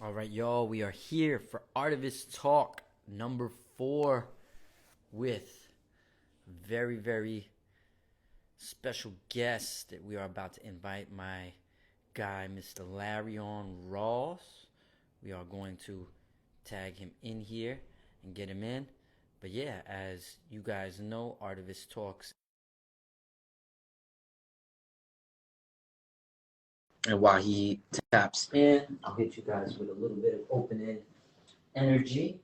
All right, y'all, we are here for Artivist Talk number 4 with very, very special guest that we are about to invite, my guy, Mr. Larion Ross. We are going to tag him in here and get him in. But yeah, as you guys know, Artivist Talks. And while he taps in, I'll hit you guys with a little bit of opening energy.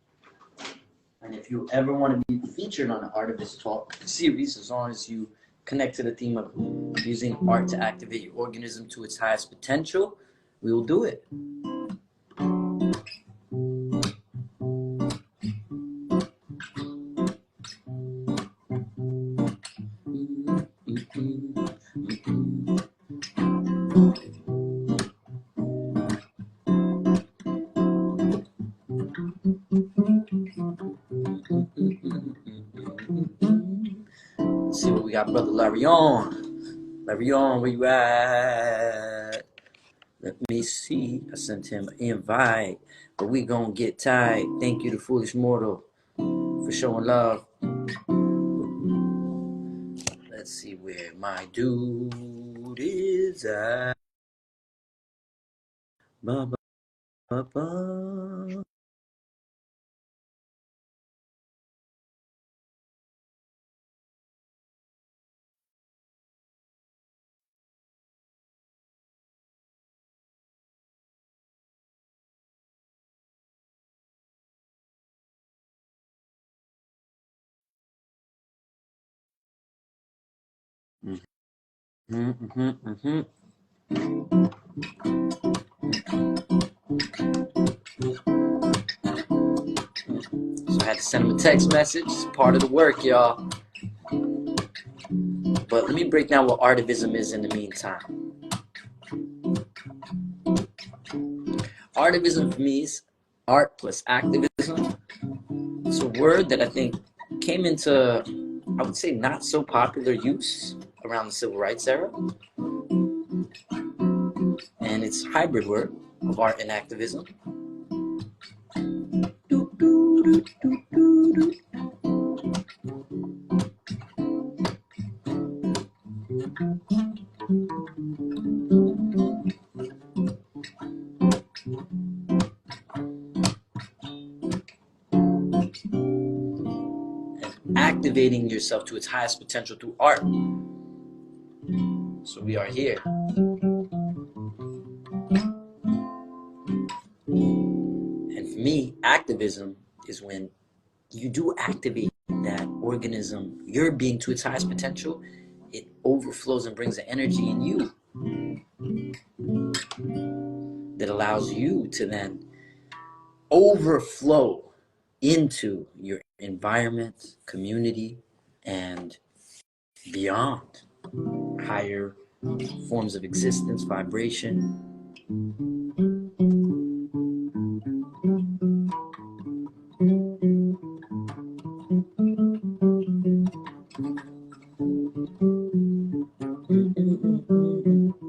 And if you ever want to be featured on the Artivist Talk series, as long as you connect to the theme of using art to activate your organism to its highest potential, we will do it. Let's see what we got, brother Larion. Larion, where you at? Let me see. I sent him an invite, but we gonna get tight. Thank you to Foolish Mortal for showing love. Let's see where my dude is at. Ba, ba, ba, ba. So I had to send him a text message. It's part of the work, y'all. But let me break down what artivism is in the meantime. Artivism for me is art plus activism. It's a word that I think came into, I would say, not so popular use around the civil rights era. And it's a hybrid word of art and activism. Activating yourself to its highest potential through art. So we are here. And for me, activism is when you do activate that organism, your being, to its highest potential. It overflows and brings the energy in you that allows you to then overflow into your environment, community, and beyond. Higher forms of existence, vibration.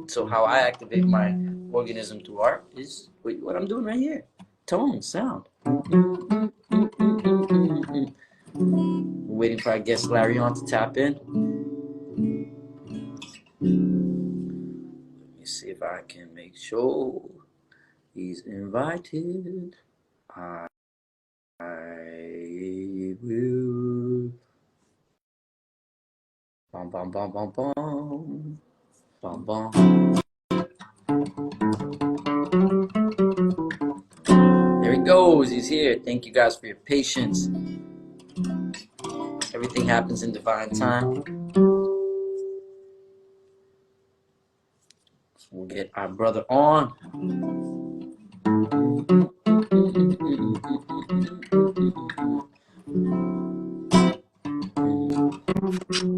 So how I activate my organism through art is what I'm doing right here. Tone, sound. Waiting for our guest Larion to tap in. Let me see if I can make sure he's invited. I will. Bum, bum, bum, bum, bum. Bum, bum. There he goes. He's here. Thank you guys for your patience. Everything happens in divine time. So we'll get our brother on.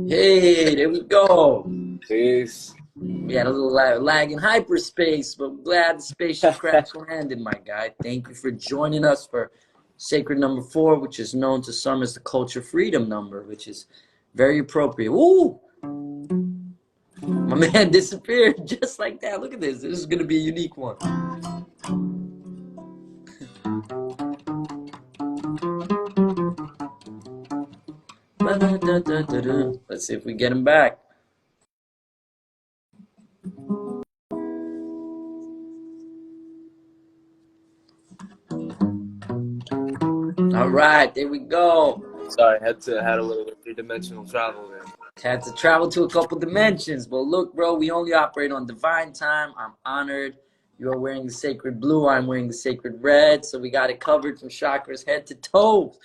Hey, there we go. Peace. We had a little lag in hyperspace, but I'm glad the spaceship crash landed, my guy. Thank you for joining us for sacred number 4, which is known to some as the culture freedom number, which is very appropriate. Ooh! My man disappeared just like that. Look at this. This is going to be a unique one. Let's see if we get him back. All right, there we go. Sorry, had a little bit three-dimensional travel there. Had to travel to a couple dimensions. But look, bro, we only operate on divine time. I'm honored. You are wearing the sacred blue. I'm wearing the sacred red. So we got it covered from chakras head to toes.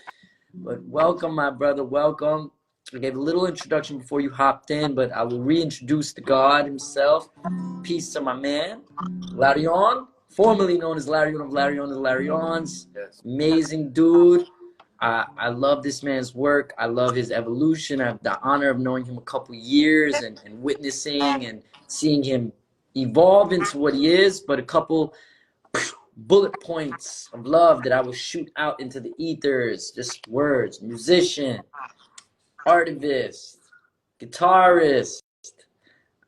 But welcome, my brother. Welcome. I gave a little introduction before you hopped in, but I will reintroduce the God himself. Peace to my man, Larion, formerly known as Larion of Larion and Larions. Yes. Amazing dude. I love this man's work. I love his evolution. I have the honor of knowing him a couple years and witnessing and seeing him evolve into what he is. But a couple bullet points of love that I will shoot out into the ethers. Just words: musician, artivist, guitarist.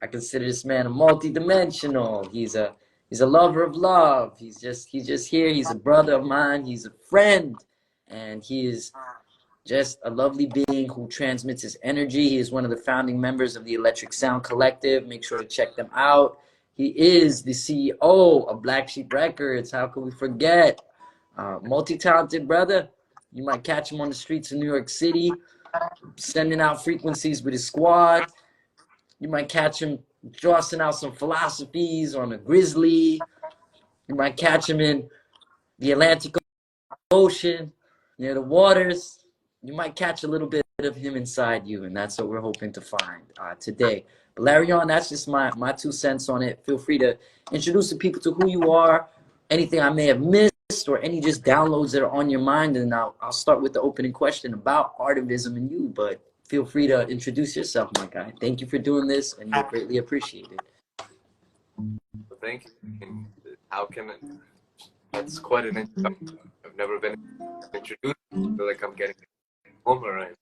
I consider this man a multi-dimensional. He's a lover of love. He's just here. He's a brother of mine. He's a friend, and he is just a lovely being who transmits his energy. He is one of the founding members of the Electric Sound Collective. Make sure to check them out. He is the CEO of Black Sheep Records. How could we forget? Multi-talented brother. You might catch him on the streets of New York City, sending out frequencies with his squad. You might catch him tossing out some philosophies on a grizzly. You might catch him in the Atlantic Ocean, near the waters. You might catch a little bit of him inside you, and that's what we're hoping to find today. But Larion, that's just my 2 cents on it. Feel free to introduce the people to who you are, anything I may have missed, or any just downloads that are on your mind, and I'll start with the opening question about artivism and you, but feel free to introduce yourself, my guy. Thank you for doing this, and you're greatly appreciated. Well, thank you. And how can it? That's quite an introduction. I've never been introduced. I feel like I'm getting home right.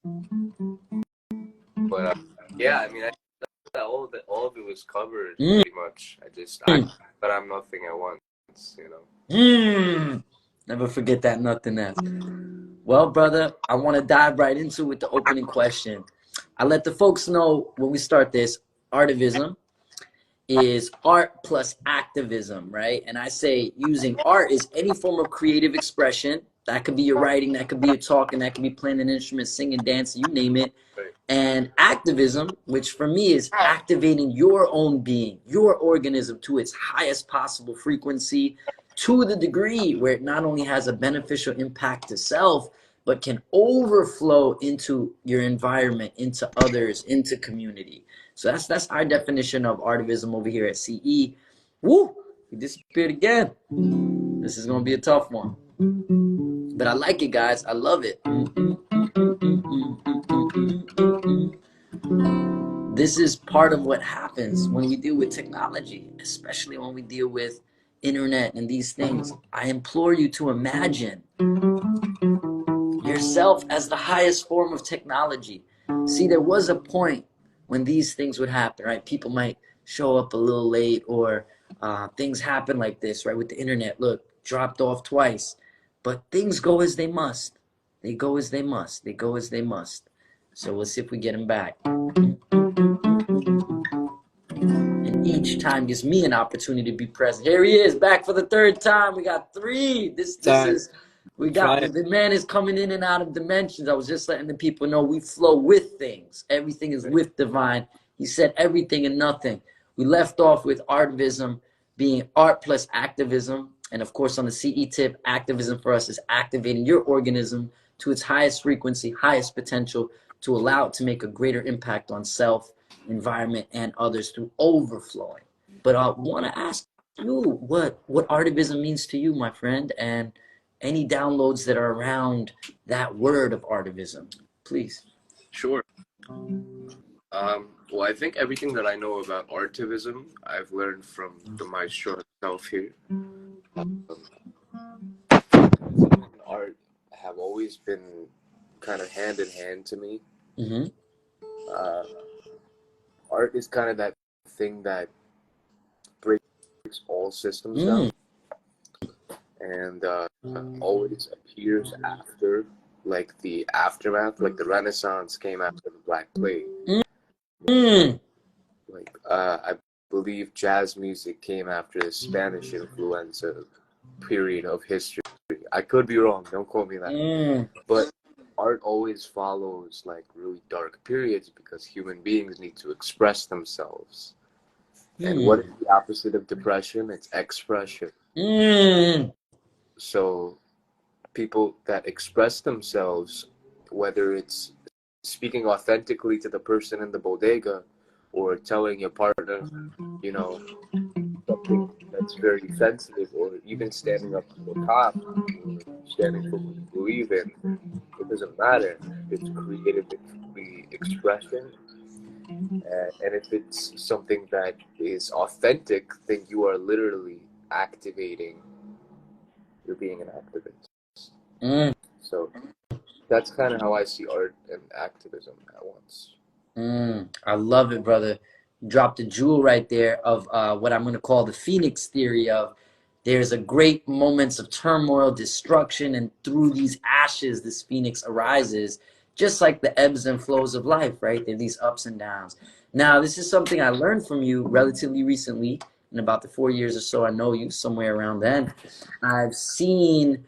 But yeah, I mean, all of it was covered pretty much. But I'm nothing at once, you know. Never forget that nothingness. Well, brother, I want to dive right into it with the opening question. I let the folks know when we start this, artivism is art plus activism, right? And I say using art is any form of creative expression. That could be your writing, that could be your talking, that could be playing an instrument, singing, dancing, you name it. And activism, which for me is activating your own being, your organism to its highest possible frequency, to the degree where it not only has a beneficial impact to self, but can overflow into your environment, into others, into community. So that's our definition of artivism over here at CE. Woo! He disappeared again. This is gonna be a tough one. But I like it, guys. I love it. This is part of what happens when we deal with technology, especially when we deal with internet and these things. I implore you to imagine yourself as the highest form of technology. See, there was a point when these things would happen, right? People might show up a little late, or things happen like this, right? With the internet, look, dropped off twice. But things go as they must. They go as they must. They go as they must. So we'll see if we get them back. And each time gives me an opportunity to be present. Here he is, back for the 3rd time. We got 3. This is, we got, the man is coming in and out of dimensions. I was just letting the people know we flow with things. Everything is with divine. He said everything and nothing. We left off with artivism being art plus activism. And of course, on the CE tip, activism for us is activating your organism to its highest frequency, highest potential, to allow it to make a greater impact on self, environment, and others through overflowing. But I want to ask you what artivism means to you, my friend, and any downloads that are around that word of artivism, please. Sure. Well, I think everything that I know about artivism, I've learned from the maestro himself here. Art have always been kind of hand in hand to me. Mm-hmm. Art is kind of that thing that breaks all systems down, and always appears after like the aftermath, like the Renaissance came after the Black Plague. Mm. Like I believe jazz music came after the Spanish influenza period of history. I could be wrong, don't quote me that. But art always follows like really dark periods because human beings need to express themselves. And what is the opposite of depression? It's expression. So people that express themselves, whether it's speaking authentically to the person in the bodega or telling your partner, you know, something that's very sensitive, or even standing up to a cop or standing for what you believe in, it doesn't matter. It's creative, it's free expression. And if it's something that is authentic, then you are literally activating, you're being an activist. So that's kind of how I see art and activism at once. I love it, brother. You dropped a jewel right there of what I'm going to call the Phoenix theory of there's a great moments of turmoil, destruction, and through these ashes, this Phoenix arises, just like the ebbs and flows of life, right? There are these ups and downs. Now, this is something I learned from you relatively recently, in about the 4 years or so I know you, somewhere around then. I've seen,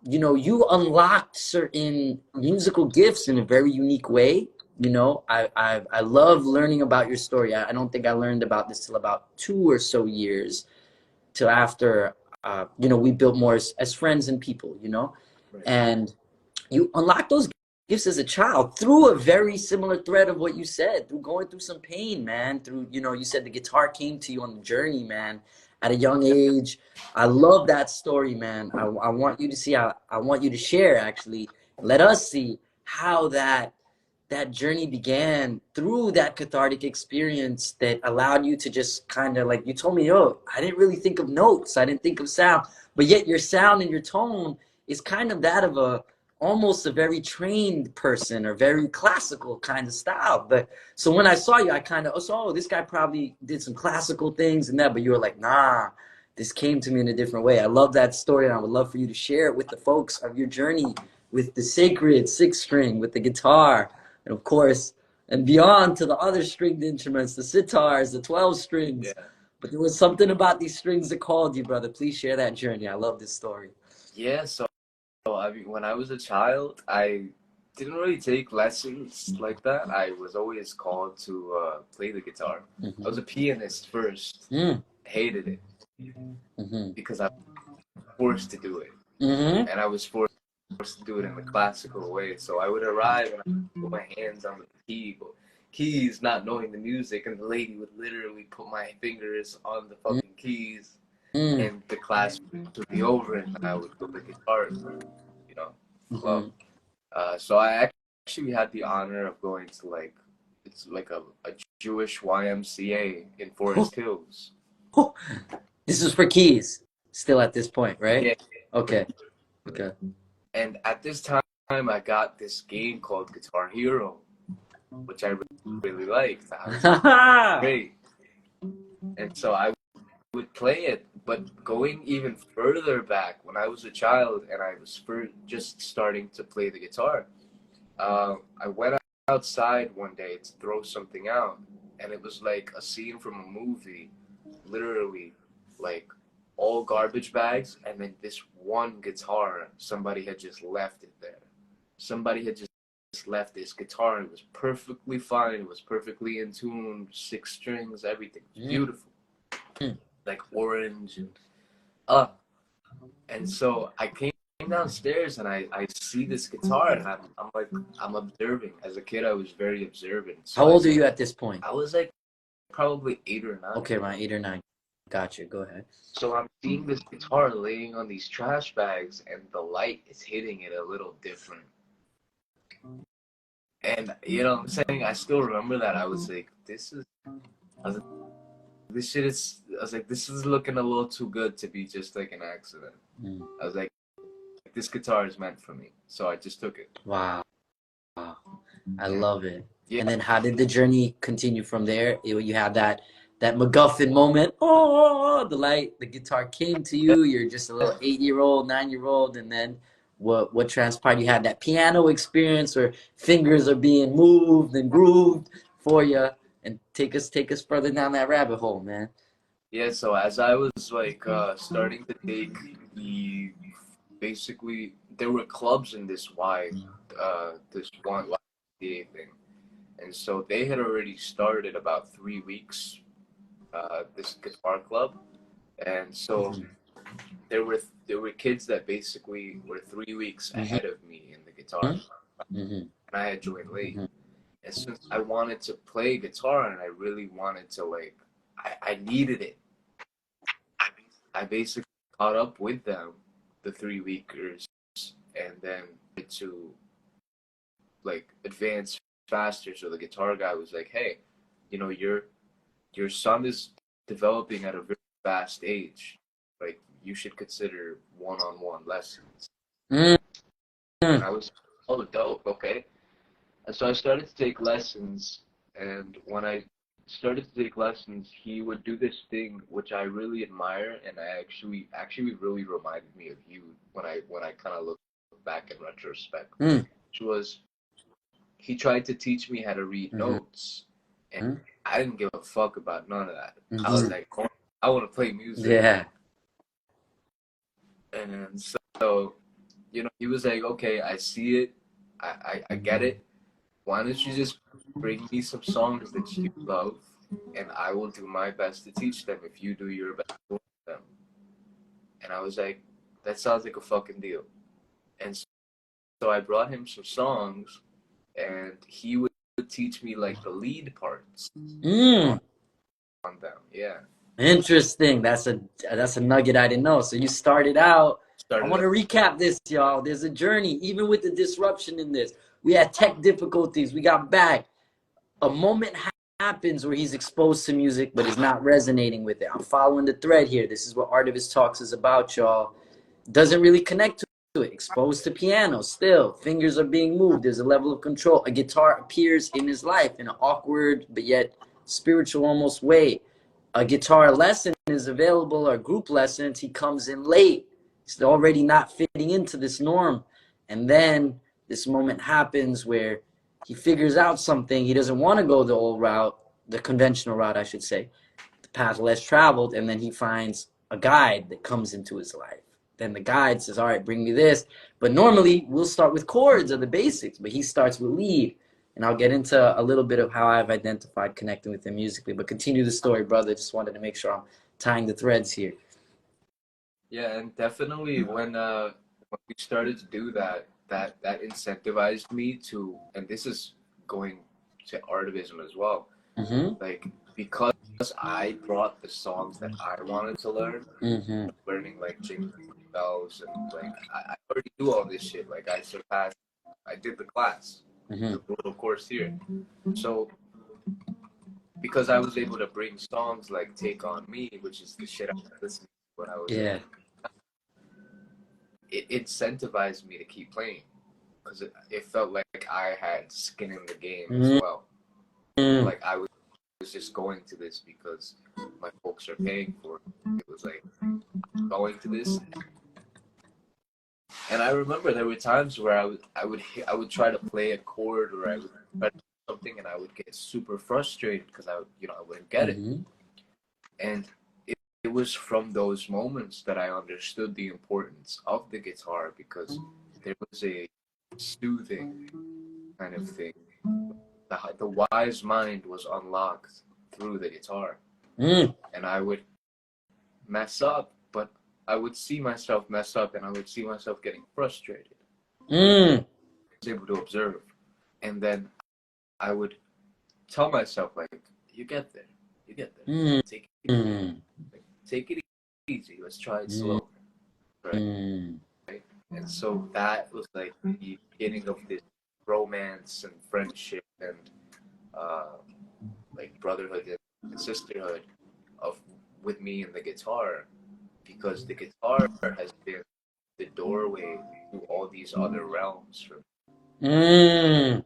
you unlocked certain musical gifts in a very unique way. I love learning about your story. I don't think I learned about this till about 2 or so years, till after we built more as friends and people. Right. And you unlock those gifts as a child through a very similar thread of what you said, through going through some pain, man. Through, you said the guitar came to you on the journey, man, at a young age. I love that story, man. I want you to see how, I want you to share, actually. Let us see how that journey began through that cathartic experience that allowed you to just kind of, like you told me, I didn't really think of notes, I didn't think of sound, but yet your sound and your tone is kind of that of almost a very trained person or very classical kind of style. But so when I saw you, I kind of this guy probably did some classical things and that, but you were like, nah, this came to me in a different way. I love that story, and I would love for you to share it with the folks of your journey with the sacred 6-string, with the guitar, and of course, and beyond to the other stringed instruments, the sitars, the 12 strings. Yeah. But there was something about these strings that called you, brother. Please share that journey. I love this story. Yeah, so I mean, when I was a child, I didn't really take lessons like that. I was always called to play the guitar. I was a pianist first, hated it because I was forced to do it, and I was forced to do it in the classical way. So I would arrive and I would put my hands on the keys, not knowing the music, and the lady would literally put my fingers on the fucking keys, and the class would be over, and I would go to the guitar, club. So I actually had the honor of going to it's like a Jewish YMCA in Forest Hills. This is for keys, still at this point, right? Yeah. Okay. And at this time, I got this game called Guitar Hero, which I really liked. Great. And so I would play it, but going even further back, when I was a child and I was just starting to play the guitar, I went outside one day to throw something out, and it was like a scene from a movie, literally, like all garbage bags, and then this one guitar, somebody had just left it there. Somebody had just left this guitar, and it was perfectly fine, it was perfectly in tune, 6 strings, everything, beautiful. Like orange and so I came downstairs and I see this guitar, and I'm observing. As a kid, I was very observant. So How old are you at this point? I was like probably 8 or 9. Okay, around 8 or 9. Gotcha. Go ahead. So I'm seeing this guitar laying on these trash bags, and the light is hitting it a little different. And you know what I'm saying? I still remember that. I was like, this is looking a little too good to be just like an accident. I was like, this guitar is meant for me. So I just took it. Wow. I love it. Yeah. And then how did the journey continue from there? You had that MacGuffin moment. Oh, the guitar came to you. You're just a little 8-year-old, 9-year-old. And then what transpired? You had that piano experience where fingers are being moved and grooved for you, and take us further down that rabbit hole, man. Yeah, so as I was like starting to take the basically there were clubs in this one YMCA thing, and so they had already started about 3 weeks this guitar club, and so there were kids that basically were 3 weeks Mm-hmm. ahead of me in the guitar, Mm-hmm. and I had joined late. Mm-hmm. And since I wanted to play guitar and I really wanted to like, I needed it. I basically caught up with them, the 3 weekers, and then to like advance faster. So the guitar guy was like, "Hey, your son is developing at a very fast age. Like you should consider one-on-one lessons." Mm-hmm. And I was, oh, dope, okay. And so I started to take lessons, and when I started to take lessons, he would do this thing which I really admire, and I actually really reminded me of you when I kind of look back in retrospect, Mm-hmm. which was he tried to teach me how to read Mm-hmm. notes, and I didn't give a fuck about none of that. I was Mm-hmm. like, oh, I want to play music, Yeah. and so he was like, okay, I see it, I get it. Why don't you just bring me some songs that you love, and I will do my best to teach them if you do your best to learn them. And I was like, that sounds like a fucking deal. And so I brought him some songs, and he would teach me like the lead parts Mm. on them. Yeah. Interesting. That's a nugget I didn't know. So you started out. I Started want up. to recap this, y'all. There's a journey, even with the disruption in this. We had tech difficulties. We got back. A moment happens where he's exposed to music, but is not resonating with it. I'm following the thread here. This is what Artivist Talks is about, y'all. Doesn't really connect to it. Exposed to piano, still. Fingers are being moved. There's a level of control. A guitar appears in his life in an awkward, but yet spiritual almost way. A guitar lesson is available, or group lessons. He comes in late. He's already not fitting into this norm. And then this moment happens where he figures out something. He doesn't want to go the old route, the conventional route, I should say, the path less traveled. And then he finds a guide that comes into his life. Then the guide says, all right, bring me this. But normally we'll start with chords or the basics, but he starts with lead. And I'll get into a little bit of how I've identified connecting with him musically. But continue the story, brother. Just wanted to make sure I'm tying the threads here. Yeah, and definitely when we started to do that, that incentivized me to, and this is going to artivism as well. Mm-hmm. Like because I brought the songs that I wanted to learn, Mm-hmm. learning like jingle bells and like I already do all this shit. Like I did the class, Mm-hmm. the little course here. So because I was able to bring songs like "Take on Me," which is the shit I listened to when I was Yeah. it incentivized me to keep playing because it felt like I had skin in the game as well. Mm-hmm. Like I was just going to this because my folks are paying for it. It was like going to this, and I remember there were times where I would try to play a chord or I would try to do something and I would get super frustrated because I wouldn't get it. Mm-hmm. And it was from those moments that I understood the importance of the guitar because there was a soothing kind of thing. The wise mind was unlocked through the guitar. Mm. And I would mess up, but I would see myself mess up and I would see myself getting frustrated. Mm. I was able to observe. And then I would tell myself, like, you get there. You get there. Mm. Take it easy. Let's try it Mm. slow. Right? Mm. And so that was like the beginning of this romance and friendship and like brotherhood and sisterhood of with me and the guitar, because the guitar has been the doorway to all these other realms for me. Mm.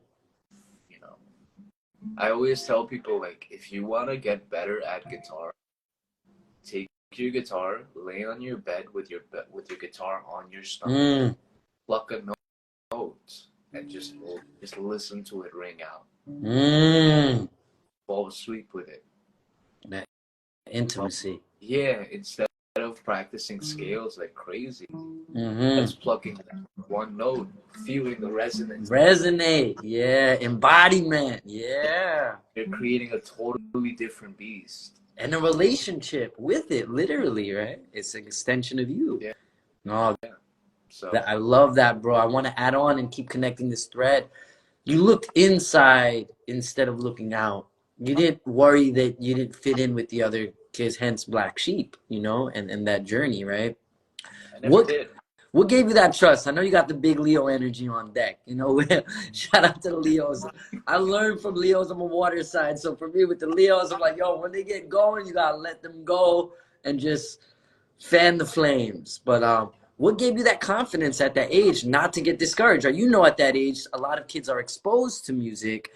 I always tell people, like, if you want to get better at guitar, take your guitar, lay on your bed with your guitar on your stomach, Mm. pluck a note and just listen to it ring out. Fall asleep with it. That intimacy. Yeah, instead of practicing scales like crazy, just plucking one note, feeling the resonance. Resonate, yeah. Embodiment, yeah. You're creating a totally different beast. And a relationship with it, literally, right? It's an extension of you. Yeah. No, yeah. So I love that, bro. I want to add on and keep connecting this thread. You looked inside instead of looking out. You didn't worry that you didn't fit in with the other kids, hence Black Sheep, you know, and that journey, right? I never did. What gave you that trust? I know you got the big Leo energy on deck. You know, shout out to the Leos. I learned from Leos. I'm a water sign. So for me, with the Leos, I'm like, yo, when they get going, you got to let them go and just fan the flames. But what gave you that confidence at that age not to get discouraged? Right? You know, at that age, a lot of kids are exposed to music.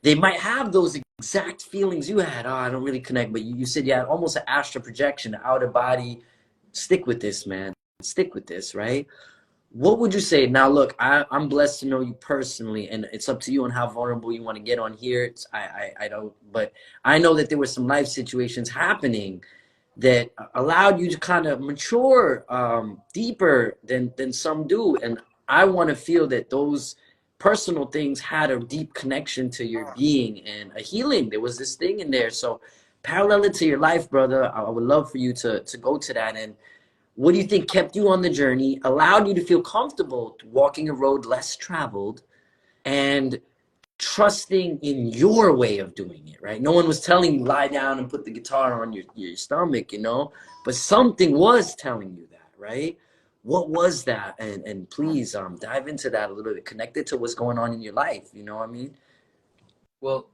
They might have those exact feelings you had. Oh, I don't really connect. But you said you had almost an astral projection, out of body. Stick with this, man. Stick with this, right? What would you say? Now, look, I'm blessed to know you personally, and it's up to you on how vulnerable you want to get on here. I don't, but I know that there were some life situations happening that allowed you to kind of mature deeper than some do, and I want to feel that those personal things had a deep connection to your being and a healing. There was this thing in there. So, parallel it to your life, brother. I would love for you to go to that. And what do you think kept you on the journey, allowed you to feel comfortable walking a road less traveled, and trusting in your way of doing it, right? No one was telling you lie down and put the guitar on your stomach, you know, but something was telling you that, right? What was that? And please dive into that a little bit, connect it to what's going on in your life, you know what I mean? Well,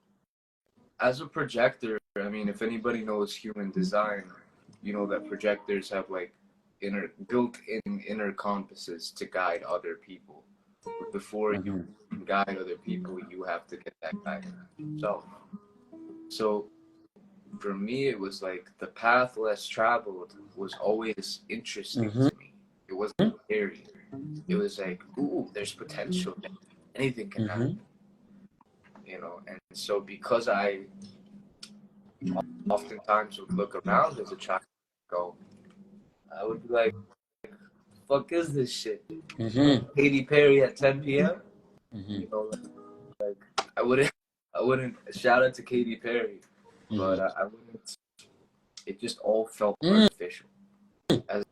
as a projector, I mean, if anybody knows human design, you know that projectors have like built-in inner compasses to guide other people. Before you can guide other people, you have to get that guidance yourself. So for me, it was like the path less traveled was always interesting to me. It wasn't scary. It was like, ooh, there's potential. Anything can happen. You know, and so because I oftentimes would look around as a child and go, I would be like, fuck is this shit? Katy Perry at 10 p.m. You know, like I wouldn't shout out to Katy Perry, but I wouldn't. It just all felt artificial. As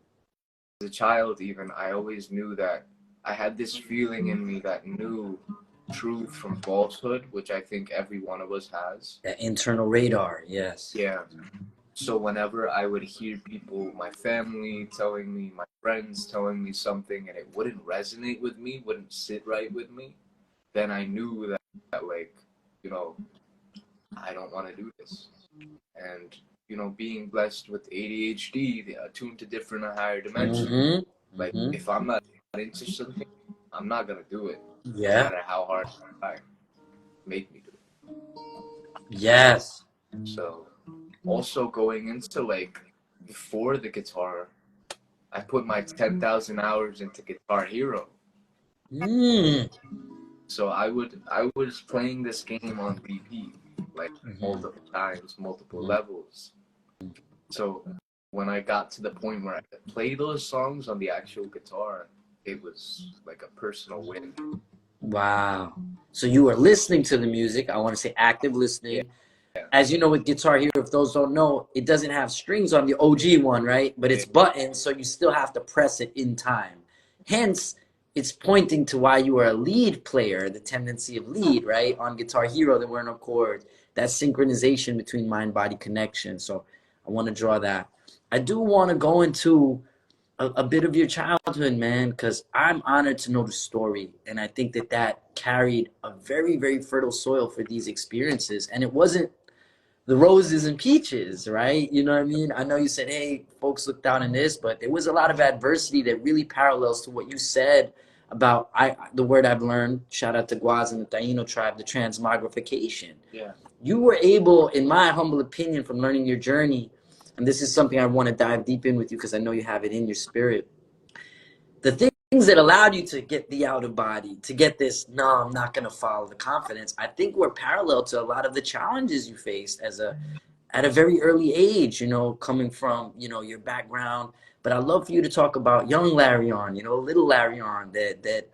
a child, even I always knew that I had this feeling in me that knew truth from falsehood, which I think every one of us has. That internal radar, yes. Yeah. So whenever I would hear people, my family telling me, my friends telling me something, and it wouldn't resonate with me, wouldn't sit right with me, then I knew that like, you know, I don't want to do this. And, you know, being blessed with ADHD, attuned to different and higher dimensions, like if I'm not into something, I'm not going to do it. Yeah. No matter how hard I make me do it. Yes. So also going into like before the guitar, I put my 10,000 hours into Guitar Hero. So I was playing this game on repeat, like multiple times, multiple levels. So when I got to the point where I could play those songs on the actual guitar, it was like a personal win. Wow. So you were listening to the music. I want to say active listening. Yeah. As you know, with Guitar Hero, if those don't know, it doesn't have strings on the OG one, right? But it's buttons, so you still have to press it in time. Hence, it's pointing to why you were a lead player, the tendency of lead, right? On Guitar Hero, there were no chords. That synchronization between mind-body connection. So I want to draw that. I do want to go into a bit of your childhood, man, because I'm honored to know the story. And I think that carried a very, very fertile soil for these experiences. And it wasn't the roses and peaches, right? You know what I mean? I know you said, hey, folks looked down on this, but there was a lot of adversity that really parallels to what you said about the word I've learned, shout out to Guaz and the Taino tribe, the transmogrification. Yeah. You were able, in my humble opinion, from learning your journey, and this is something I want to dive deep in with you because I know you have it in your spirit. The thing things that allowed you to get the outer body, to get this, no, I'm not going to follow the confidence, I think were parallel to a lot of the challenges you faced at a very early age, you know, coming from, you know, your background. But I'd love for you to talk about young Larion, you know, little Larion that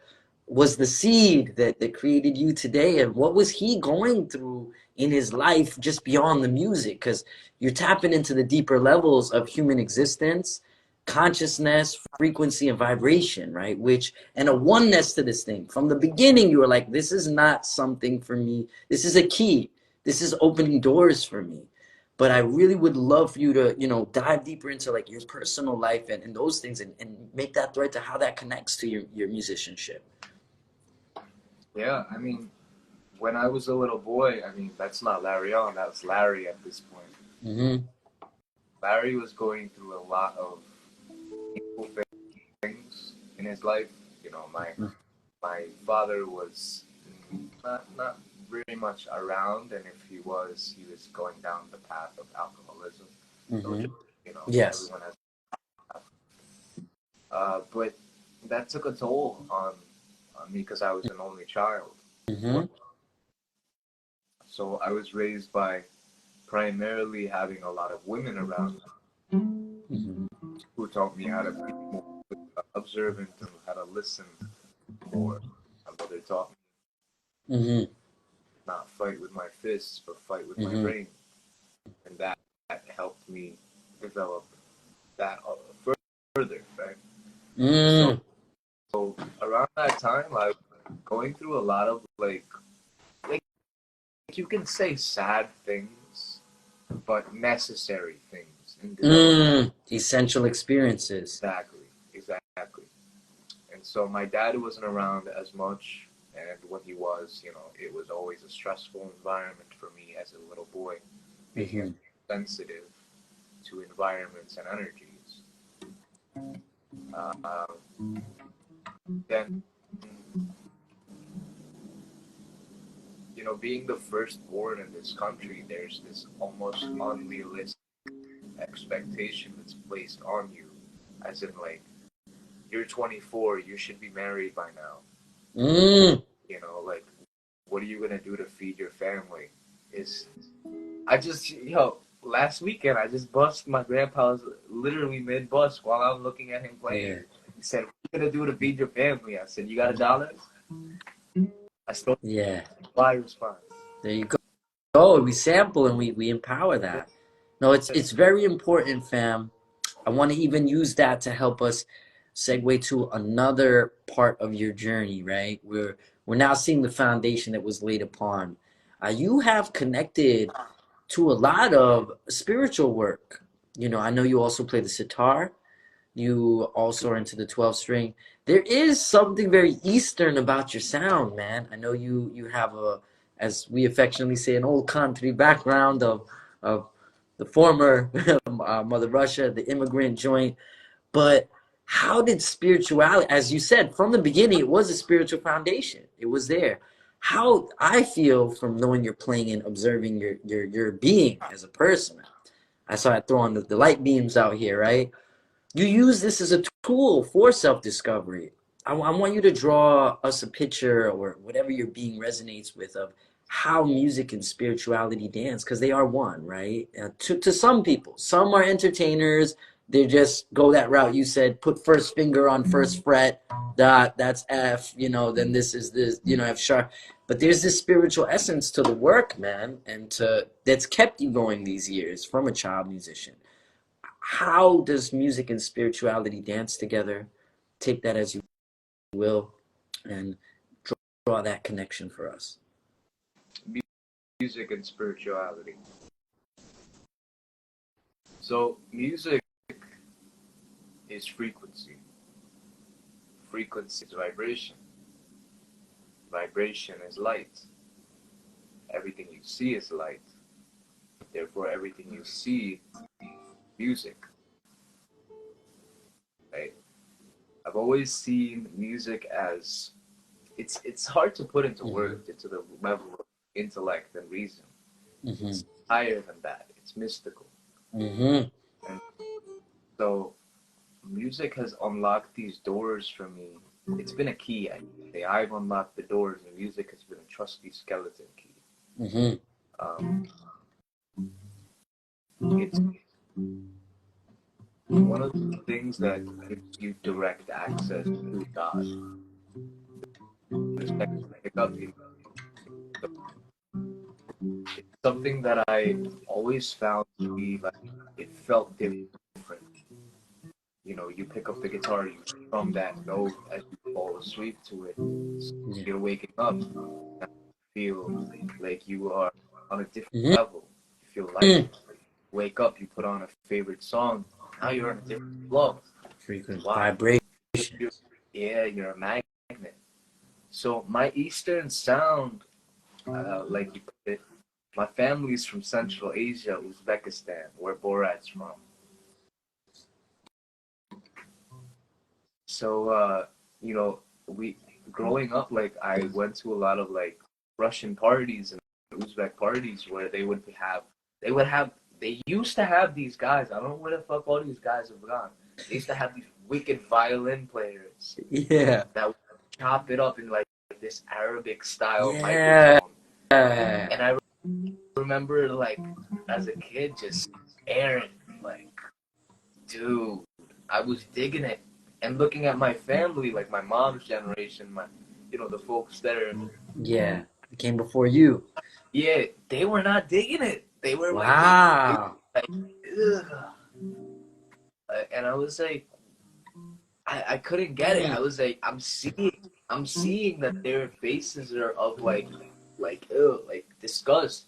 was the seed that created you today. And what was he going through in his life just beyond the music? Because you're tapping into the deeper levels of human existence, consciousness, frequency, and vibration, right? Which, and a oneness to this thing. From the beginning, you were like, this is not something for me. This is a key. This is opening doors for me. But I really would love for you to, you know, dive deeper into like your personal life and those things, and make that thread to how that connects to your musicianship. Yeah, I mean, when I was a little boy, I mean, that's not Larion, that's Larry at this point. Mm-hmm. Larry was going through a lot of painful things in his life. You know, my father was not very much around, and if he was going down the path of alcoholism. So Mm-hmm. just, you know, Yes. everyone has. But that took a toll on me because I was an only child. Mm-hmm. So I was raised by primarily having a lot of women around Mm-hmm. who taught me how to be more observant and how to listen more. My mother taught me Mm-hmm. not fight with my fists, but fight with my Mm-hmm. brain, and that helped me develop that further, right? So, Mm. so around that time, I was going through a lot of like you can say sad things, but necessary things in development. Essential experiences. Exactly. And so my dad wasn't around as much, and when he was, you know, it was always a stressful environment for me as a little boy, being Mm-hmm. sensitive to environments and energies. Uh, then, you know, being the firstborn in this country, there's this almost unrealistic expectation that's placed on you, as in like, you're 24, you should be married by now. Mm. You know, like, what are you gonna do to feed your family? Is I just, last weekend I just bust my grandpa's literally mid bust while I'm looking at him playing. Yeah. He said, "What are you gonna do to feed your family?" I said, "You got $1?" I still Yeah. my response. There you go. Oh, we sample and we empower that. No, it's very important, fam. I want to even use that to help us segue to another part of your journey, right? We're now seeing the foundation that was laid upon. You have connected to a lot of spiritual work. You know, I know you also play the sitar. You also are into the 12 string. There is something very Eastern about your sound, man. I know you have a, as we affectionately say, an old country background of the former Mother Russia, the immigrant joint. But how did spirituality, as you said, from the beginning, it was a spiritual foundation. It was there. How I feel from knowing you're playing and observing your being as a person. I saw it throwing the light beams out here, right? You use this as a tool for self-discovery. I want you to draw us a picture or whatever your being resonates with of how music and spirituality dance, because they are one, right? To some people, some are entertainers. They just go that route. You said put first finger on first fret, dot, that's F, you know, then this is this, you know, F sharp. But there's this spiritual essence to the work, man, and to that's kept you going these years from a child musician. How does music and spirituality dance together? Take that as you will and draw that connection for us. Music and spirituality. So music is frequency. Frequency is vibration. Vibration is light. Everything you see is light. Therefore, everything you see, music. Right? I've always seen music as it's hard to put into Mm-hmm. words, into the level of intellect and reason. Mm-hmm. It's higher than that. It's mystical. Mm-hmm. And so music has unlocked these doors for me. It's been a key. I've unlocked the doors, and music has been a trusty skeleton key. Mm-hmm. It's one of the things that gives you direct access to God. The second you pick up, it's something that I always found to be like, it felt different. You know, you pick up the guitar, you strum that note as you fall asleep to it. So Yeah. you're waking up, you feel like you are on a different Mm-hmm. level. You feel lighter. Wake up, you put on a favorite song. Now you're on a different flow. Frequent Wow. vibration. You're a magnet. So my Eastern sound, like you put it, my family's from Central Asia, Uzbekistan, where Borat's from. So, you know, we growing up, like I went to a lot of like Russian parties and Uzbek parties where they used to have these guys. I don't know where the fuck all these guys have gone. They used to have these wicked violin players. Yeah. That would chop it up in like this Arabic style Yeah. microphone. And I remember like as a kid just staring like, dude, I was digging it. And looking at my family, like my mom's generation, the folks that are, Yeah. It came before you. yeah, they were not digging it. They were Wow. like, ugh. And I was like, I couldn't get it. I was like, I'm seeing that their faces are of like, ew, like disgust.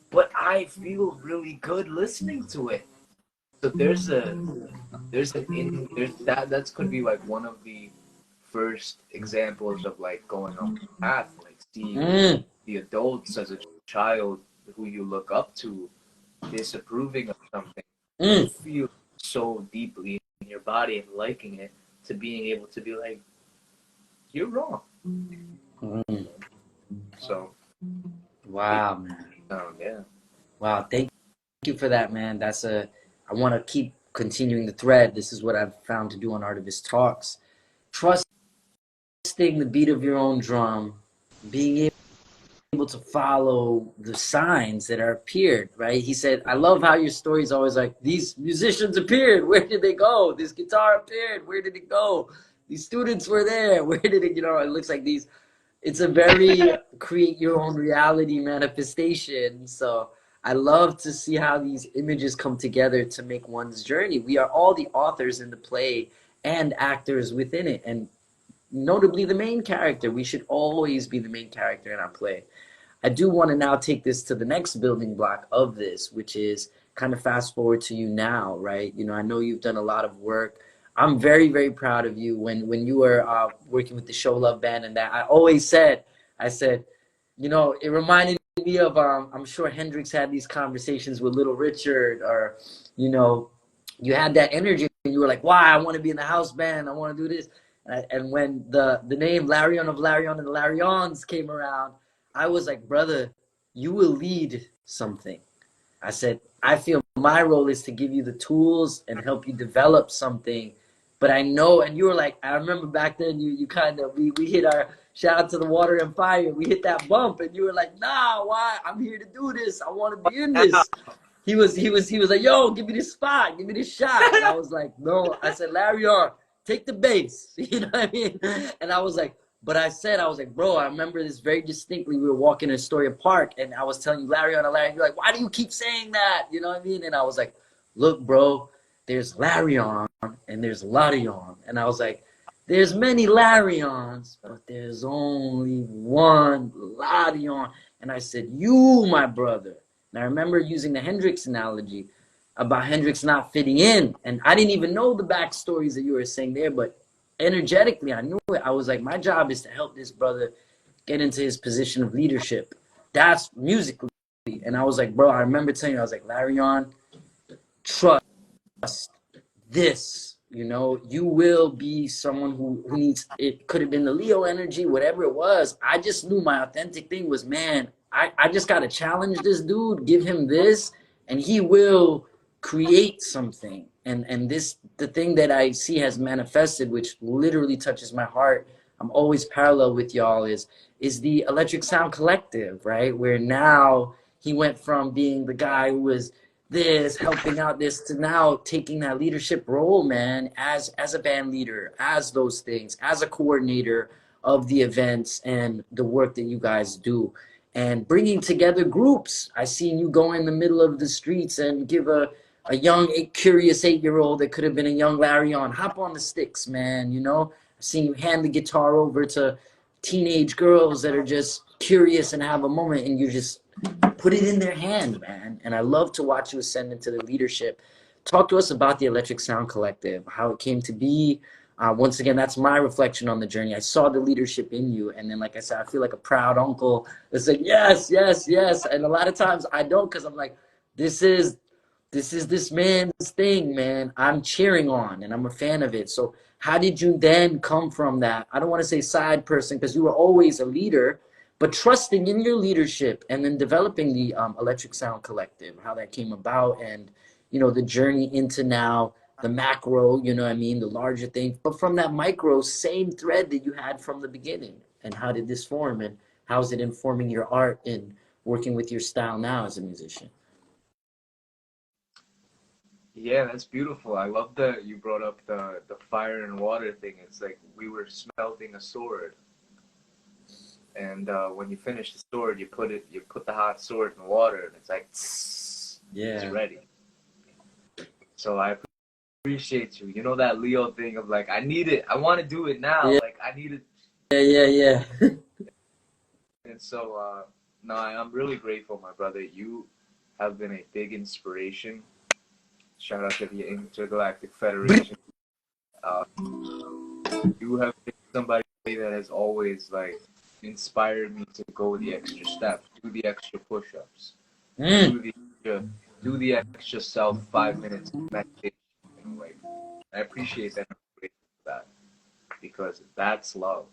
But I feel really good listening to it. So that could be like one of the first examples of like going on the path, like seeing the adults as a child who you look up to disapproving of something. You feel so deeply in your body and liking it to being able to be like, you're wrong. So Wow, man. yeah. Wow, thank you for that, man. I want to keep continuing the thread. This is what I've found to do on Artivist Talks. Trusting the beat of your own drum, being able to follow the signs that are appeared, right? He said, I love how your story is always like, these musicians appeared. Where did they go? This guitar appeared. Where did it go? These students were there. Where did it, it looks like these. It's a very create your own reality manifestation. So I love to see how these images come together to make one's journey. We are all the authors in the play and actors within it. And notably the main character. We should always be the main character in our play. I do want to now take this to the next building block of this, which is kind of fast forward to you now, right? I know you've done a lot of work. I'm very, very proud of you. When you were working with the Show Love Band and that, I said, it reminded me of, I'm sure Hendrix had these conversations with Little Richard, or, you had that energy and you were like, wow, I want to be in the house band. I want to do this. And when the name Larion of Larion and the Larions came around, I was like, brother, you will lead something. I said, I feel my role is to give you the tools and help you develop something. But I know, and you were like, I remember back then you kind of, we hit our, shout out to the Water and Fire, we hit that bump and you were like, nah, why? I'm here to do this. I want to be in this. He was like, yo, give me this spot, give me this shot. And I was like, no. I said, Larion, take the bass. You know what I mean? And I was like, bro, I remember this very distinctly. We were walking in Astoria Park, and I was telling you, Larion, you're like, why do you keep saying that? You know what I mean? And I was like, look, bro, there's Larion and there's Larion. And I was like, there's many Larions, but there's only one Larion. And I said, you, my brother. And I remember using the Hendrix analogy about Hendrix not fitting in. And I didn't even know the backstories that you were saying there, but energetically, I knew it. I was like, my job is to help this brother get into his position of leadership. That's musically. And I was like, bro, I remember telling you, I was like, Larion, trust this. You will be someone who needs, it could have been the Leo energy, whatever it was. I just knew my authentic thing was, man, I just got to challenge this dude, give him this, and he will create something. and this, the thing that I see has manifested, which literally touches my heart. I'm always parallel with y'all is the Electric Sound Collective, right? Where now he went from being the guy who was this, helping out this, to now taking that leadership role, man, as a band leader, as those things, as a coordinator of the events and the work that you guys do, and bringing together groups. I seen you go in the middle of the streets and give a young, curious 8-year-old that could have been a young Larion, hop on the sticks, man. You know, I've seen you hand the guitar over to teenage girls that are just curious and have a moment, and you just put it in their hand, man. And I love to watch you ascend into the leadership. Talk to us about the Electric Sound Collective, how it came to be. Once again, that's my reflection on the journey. I saw the leadership in you, and then, like I said, I feel like a proud uncle that's like, yes, yes, yes. And a lot of times I don't, because I'm like, this is this man's thing, man. I'm cheering on, and I'm a fan of it. So how did you then come from that? I don't want to say side person, because you were always a leader, but trusting in your leadership and then developing the Electric Sound Collective, how that came about, and, you know, the journey into now the macro, you know what I mean, the larger thing, but from that micro, same thread that you had from the beginning. And how did this form, and how is it informing your art and working with your style now as a musician? Yeah, that's beautiful. I love that you brought up the fire and water thing. It's like we were smelting a sword, and when you finish the sword, you put the hot sword in the water, and it's like, tss, Yeah. it's ready. So I appreciate you. You know that Leo thing of like, I need it. I want to do it now. Yeah. Like I need it. Yeah. And so, no, I'm really grateful, my brother. You have been a big inspiration. Shout out to the Intergalactic Federation. You have been somebody that has always like inspired me to go the extra steps, do the extra push-ups, Mm. do the extra self 5 minutes meditation. You know, like I appreciate that. I'm grateful for that because that's love.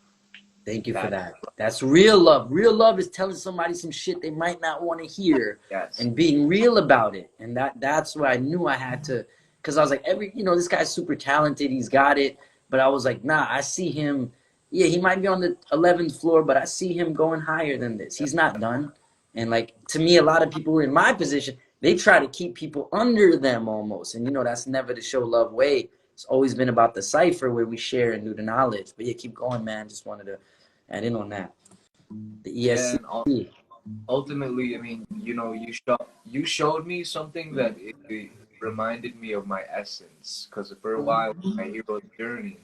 Thank you for that. That's real love. Real love is telling somebody some shit they might not want to hear, Yes. and being real about it. And that's why I knew I had to, because I was like, this guy's super talented. He's got it. But I was like, nah, I see him. Yeah, he might be on the 11th floor, but I see him going higher than this. He's not done. And like, to me, a lot of people in my position, they try to keep people under them almost. And, that's never the show love way. It's always been about the cipher where we share and do the knowledge. But yeah, keep going, man. Just wanted to add in on that. The ESC. Yeah, and ultimately, I mean, you showed me something that it reminded me of my essence. Because for a while, my hero's journey,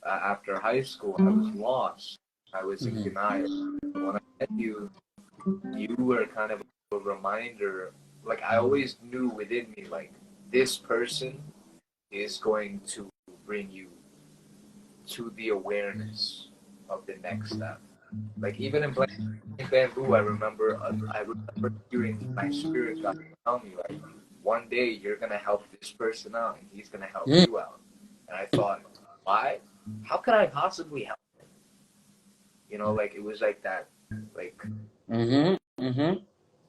after high school, I was lost. I was in denial. When I met you, you were kind of a reminder. Like I always knew within me, like this person is going to bring you to the awareness of the next step. Like even in Blank Bamboo, I remember hearing my spirit God tell me like, one day you're gonna help this person out, and he's gonna help you out. And I thought, why? How could I possibly help him? Like it was like that, like.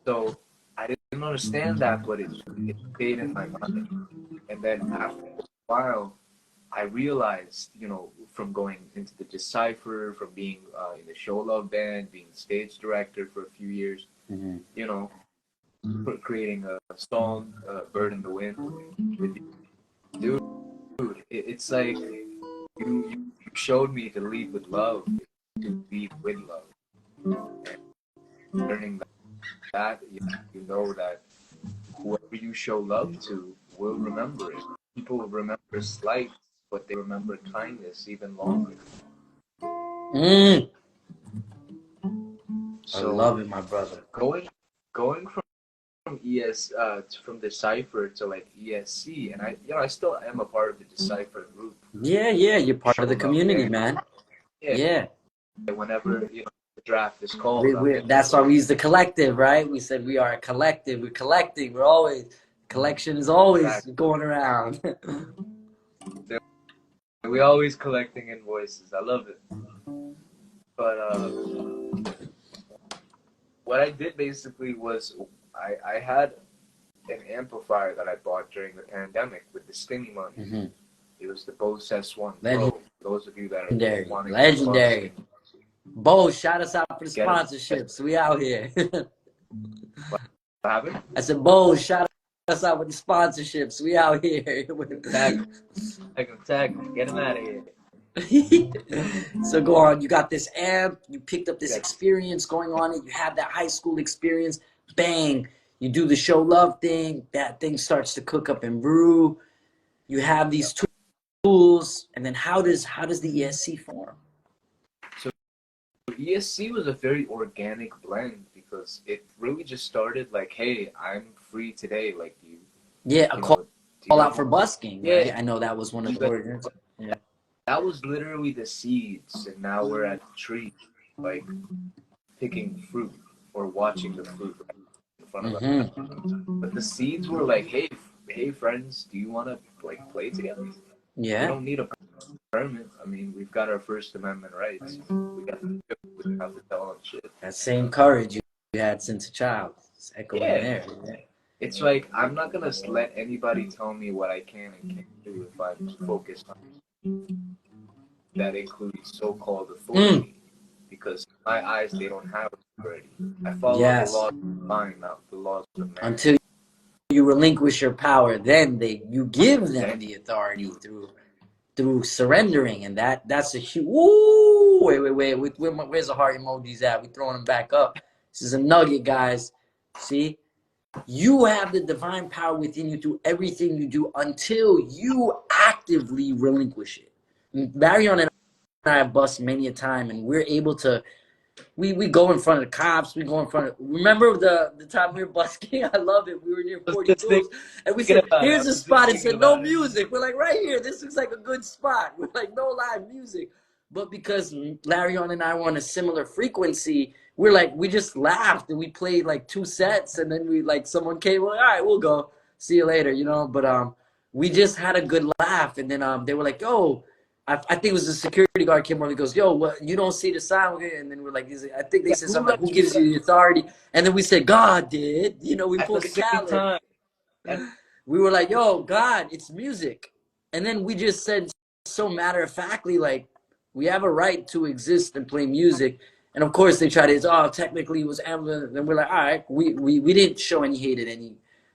So I didn't understand that, but it stayed in my mind. And then after a while, I realized, from going into the Decipher, from being in the Show Love band, being stage director for a few years, for creating a song, "Bird in the Wind," with you. Dude, it's like you showed me to lead with love, to lead with love. And learning that, you know that whoever you show love to will remember it. People remember slights, but they remember kindness even longer. So, I love it, my brother. Going from from Decipher to like ESC, and I still am a part of the Decipher group. Yeah, you're part of the community, man. Yeah. Whenever the draft is called, that's why we use the collective, right? We said we are a collective. We're collecting. We're always collection is always going around. We always collecting invoices. I love it. But what I did basically was I had an amplifier that I bought during the pandemic with the stimmy money. Mm-hmm. It was the Bose S1 Legendary. Pro. Those of you that are wanting Legendary. to Bo, shout us out for the get sponsorships. We out here. what happened? I said, Bo, shout us out with the sponsorships. We out here. Tag him. Get him out of here. So go on. You got this amp. You picked up this experience going on it. You have that high school experience. Bang. You do the show love thing. That thing starts to cook up and brew. You have these tools. And then how does the ESC form? So ESC was a very organic blend because it really just started like, hey, I'm free today. Like you. Yeah, a call out for busking. Yeah. Right? I know that was one of the origins. Yeah. That was literally the seeds, and now we're at the tree, like picking fruit or watching the fruit right in front of us. But the seeds were like, hey, friends, do you want to like play together? Yeah. We don't need a permit. I mean, we've got our First Amendment rights. We have to tell them shit. That same courage you had since a child. It's echoing there. Yeah. It's like I'm not gonna let anybody tell me what I can and can't do if I'm focused on that includes so-called authority, because in my eyes they don't have authority. I follow the laws of mine, not the laws of man. Until you relinquish your power, then you give them the authority through surrendering, and that's a huge. Woo! Wait. Where's the heart emojis at? We throwing them back up. This is a nugget, guys. See, you have the divine power within you through everything you do until you actively relinquish it. Larion and I have bust many a time, and we're able to. We go in front of the cops. We go in front of. Remember the time we were busking? I love it. We were near 42, and we said, "Here's a spot." It said no music. We're like, right here. This looks like a good spot. We're like, no live music. But because Larion and I were on a similar frequency, we're like, we just laughed and we played like 2 sets, and then someone came. Like, all right, we'll go. See you later, But we just had a good laugh, and then they were like, yo. I think it was the security guard came over. He goes, "Yo, what? You don't see the sign?" And then we're like, "I think they said something like, who gives you the authority?" And then we said, "God did." We pulled the calendar. We were like, "Yo, God, it's music." And then we just said so matter of factly, like, we have a right to exist and play music. And of course, they tried to, technically it was ambulance. And we're like, all right, we didn't show any hate at any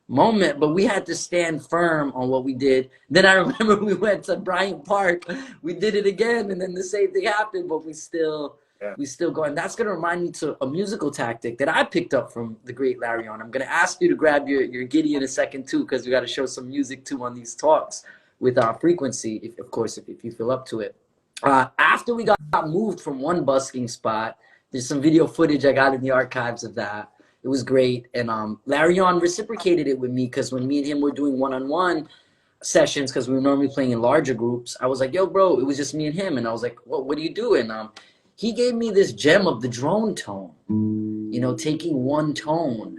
moment, but we had to stand firm on what we did. Then I remember we went to Bryant Park, we did it again, and then the same thing happened, but we still go. And that's going to remind me to a musical tactic that I picked up from the great Larion. I'm going to ask you to grab your giddy in a second too, because we got to show some music too on these talks with our frequency, if you feel up to it. After we got moved from one busking spot, there's some video footage I got in the archives of that. It was great. And Larion reciprocated it with me, because when me and him were doing one-on-one sessions, because we were normally playing in larger groups, I was like, yo, bro, it was just me and him. And I was like, what do you do? And he gave me this gem of the drone tone, taking one tone.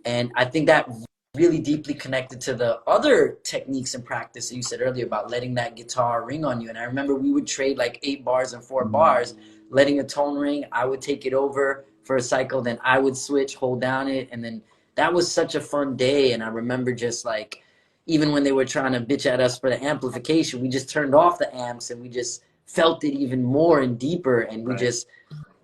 And I think that really deeply connected to the other techniques and practice that you said earlier about letting that guitar ring on you. And I remember we would trade like 8 bars and 4 bars, letting a tone ring. I would take it over for a cycle, then I would switch, hold down it, and then that was such a fun day. And I remember just like, even when they were trying to bitch at us for the amplification, we just turned off the amps and we just felt it even more and deeper, and we just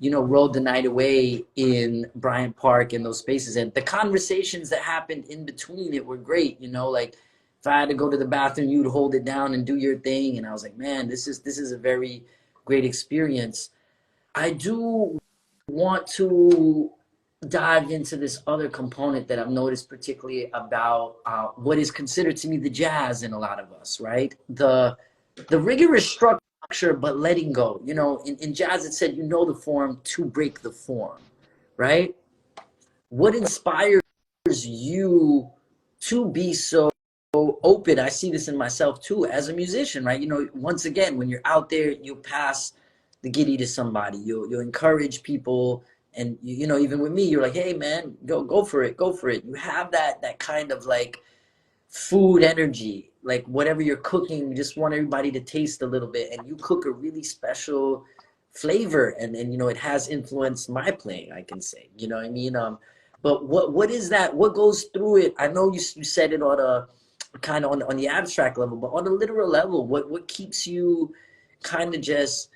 rode the night away in Bryant Park in those spaces. And the conversations that happened in between it were great. Like if I had to go to the bathroom, you'd hold it down and do your thing, and I was like, man, this is a very great experience. I do want to dive into this other component that I've noticed, particularly about what is considered to me the jazz in a lot of us, right? The rigorous structure, but letting go. In jazz it said, the form to break the form, right? What inspires you to be so open? I see this in myself too as a musician, right? Once again, when you're out there, you'll pass the giddy to somebody, you'll encourage people, and even with me, you're like, hey man, go for it. You have that kind of like food energy, like whatever you're cooking, you just want everybody to taste a little bit, and you cook a really special flavor, and it has influenced my playing, I can say, what I mean? But what is that? What goes through it? I know you said it on a kind of on the abstract level, but on a literal level, what keeps you kind of just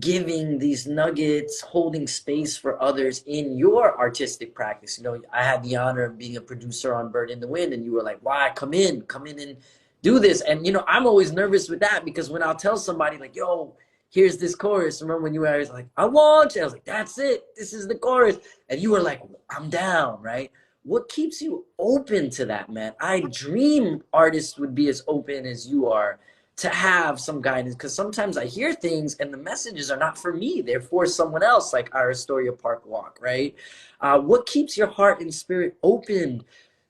giving these nuggets, holding space for others in your artistic practice? You know, I had the honor of being a producer on Bird in the Wind, and you were like, why, come in and do this. And, you know, I'm always nervous with that, because when I'll tell somebody like, yo, here's this chorus. Remember when you were always like, I want you? I was like, that's it. This is the chorus. And you were like, I'm down, right? What keeps you open to that, man? I dream artists would be as open as you are to have some guidance, because sometimes I hear things and the messages are not for me, they're for someone else, like our Astoria Park walk, right? What keeps your heart and spirit open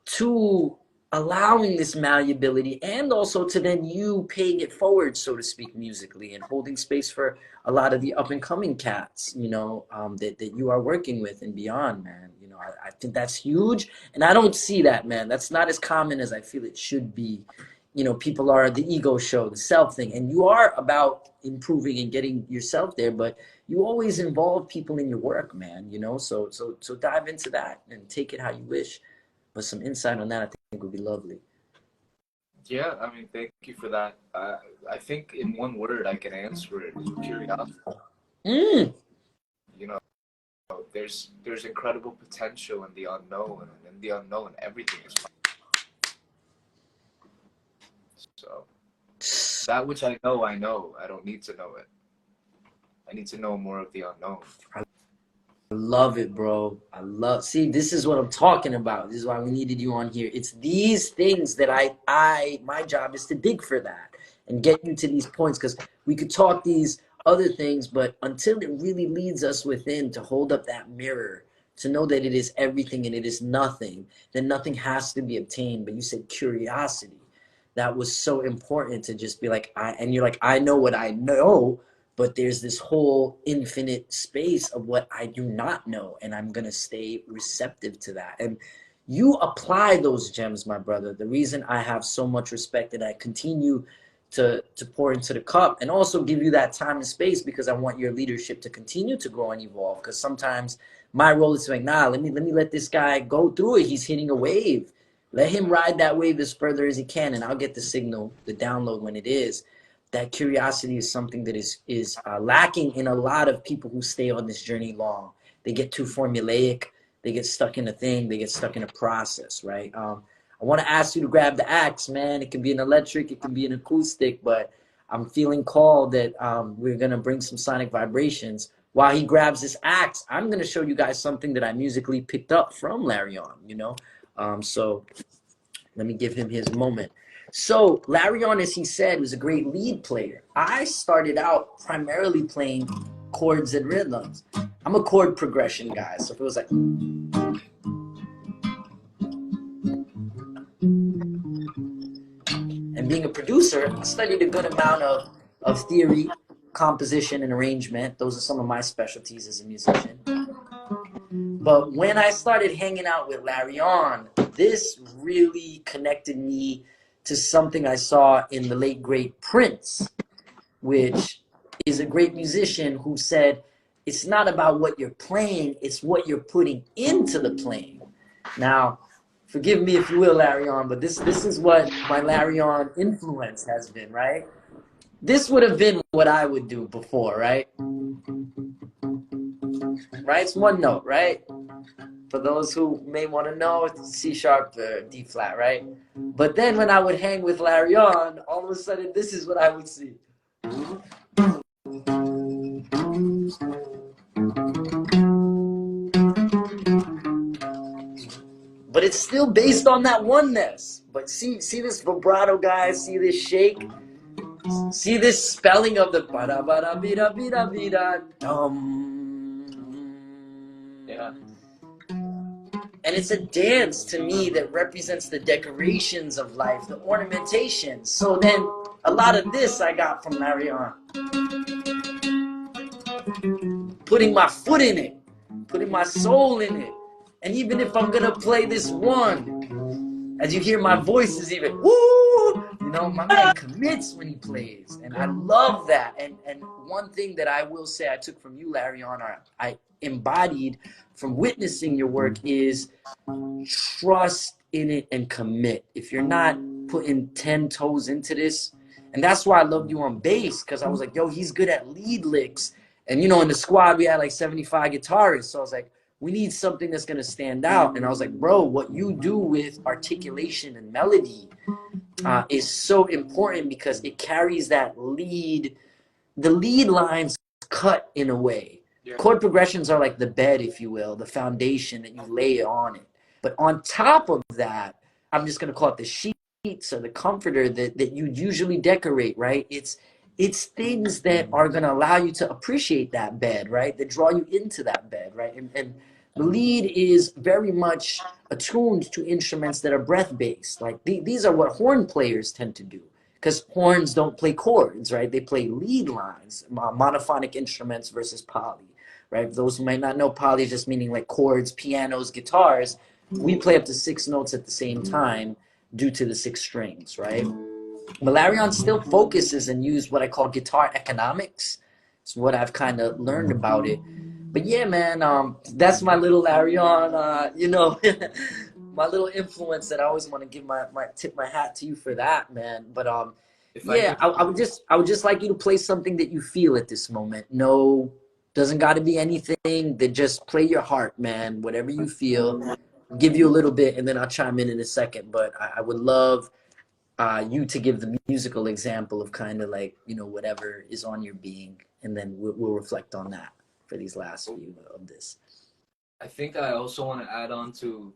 to allowing this malleability, and also to then you paying it forward, so to speak, musically, and holding space for a lot of the up and coming cats, you know, that you are working with and beyond, man? You know, I think that's huge, and I don't see that, man. That's not as common as I feel it should be. You know, people are the ego show, the self thing, and you are about improving and getting yourself there, but you always involve people in your work, man. You know, so dive into that and take it how you wish. But some insight on that, I think, would be lovely. Yeah, I mean, thank you for that. I think in one word I can answer it: curiosity. You know, there's incredible potential in the unknown, and in the unknown, everything is possible. So that which I know. I don't need to know it. I need to know more of the unknown. I love it, bro. See, this is what I'm talking about. This is why we needed you on here. It's these things that my job is to dig for that and get you to these points, because we could talk these other things, but until it really leads us within to hold up that mirror, to know that it is everything and it is nothing, then nothing has to be obtained. But you said curiosity. That was so important, to just be like, and you're like, I know what I know, but there's this whole infinite space of what I do not know, and I'm going to stay receptive to that. And you apply those gems, my brother. The reason I have so much respect and I continue to pour into the cup, and also give you that time and space, because I want your leadership to continue to grow and evolve. Because sometimes my role is to like, nah, let me let this guy go through it. He's hitting a wave. Let him ride that wave as further as he can, and I'll get the signal, the download when it is. That curiosity is something that is lacking in a lot of people who stay on this journey long. They get too formulaic. They get stuck in a thing. They get stuck in a process, right? I want to ask you to grab the axe, man. It can be an electric. It can be an acoustic. But I'm feeling called that we're going to bring some sonic vibrations. While he grabs this axe, I'm going to show you guys something that I musically picked up from Larion, you know? So let me give him his moment. So Larion, as he said, was a great lead player. I started out primarily playing chords and rhythms. I'm a chord progression guy. So if it was like, and being a producer, I studied a good amount of theory, composition, and arrangement. Those are some of my specialties as a musician. But when I started hanging out with Larion, this really connected me to something I saw in the late, great Prince, which is a great musician who said, it's not about what you're playing, it's what you're putting into the playing. Now, forgive me if you will, Larion, but this is what my Larion influence has been, right? This would have been what I would do before, right? Right? It's one note, right? For those who may want to know, it's C sharp, D flat, right? But then when I would hang with Larion, all of a sudden, this is what I would see. But it's still based on that oneness. But see this vibrato, guys? See this shake? See this spelling of the ba-da-ba-da-bi-da-bi-da-bi-da-dum. Yeah. And it's a dance to me that represents the decorations of life, the ornamentations. So then a lot of this I got from Larion. Putting my foot in it, putting my soul in it. And even if I'm gonna play this one, as you hear my voice is even woo, You know, my man commits when he plays, and I love that. And one thing that I will say I took from you, Larion, or I embodied from witnessing your work is trust in it and commit. If you're not putting 10 toes into this, and that's why I loved you on bass, because I was like, yo, he's good at lead licks. And you know, in the squad we had like 75 guitarists, so I was like, we need something that's going to stand out. And I was like, bro, what you do with articulation and melody is so important, because it carries that lead. The lead lines cut in a way. Yeah. Chord progressions are like the bed, if you will, the foundation that you lay on it. But on top of that, I'm just going to call it the sheets or the comforter that you usually decorate, right? It's things that are going to allow you to appreciate that bed, right? That draw you into that bed, right? And the lead is very much attuned to instruments that are breath-based. Like these are what horn players tend to do, because horns don't play chords, right? They play lead lines, monophonic instruments versus poly, right? Those who might not know, poly is just meaning like chords, pianos, guitars. We play up to 6 notes at the same time due to the 6 strings, right? Larion still focuses and uses what I call guitar economics. It's what I've kind of learned about it. But yeah, man, that's my little Larion, you know, my little influence that I always want to give my tip my hat to you for that, man. But yeah, I would just like you to play something that you feel at this moment. No, doesn't got to be anything. That just play your heart, man. Whatever you feel. Give you a little bit, and then I'll chime in a second. But I would love you to give the musical example of kind of like, you know, whatever is on your being, and then we'll reflect on that for these last few of this. I think I also want to add on to,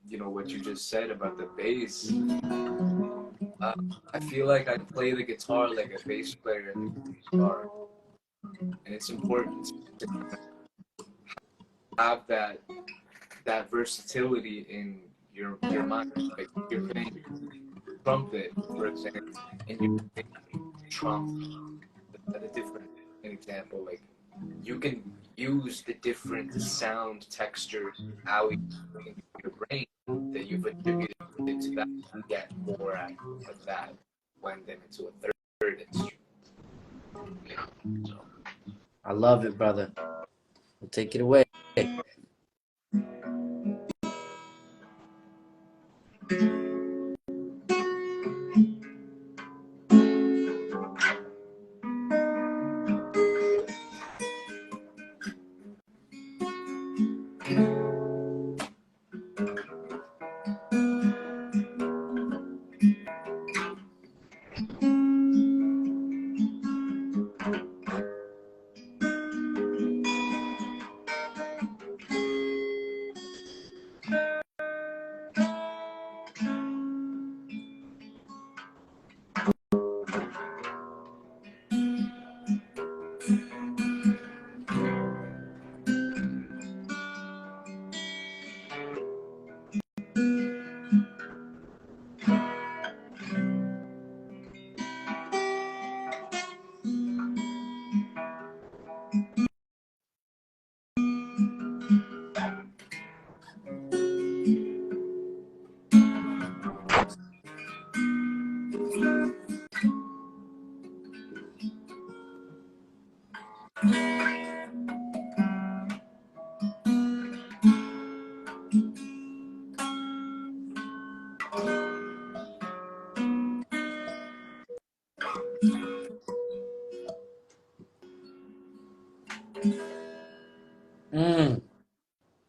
you know, what you just said about the bass. I feel like I play the guitar like a bass player in the guitar, and it's important to have that versatility in your mind. Like you're playing trumpet, for example, and you're playing trump. A different example, like you can use the different sound texture alley in your brain that you've attributed to that, get more out of that, blend them into a third instrument. So, I love it, brother. We'll take it away.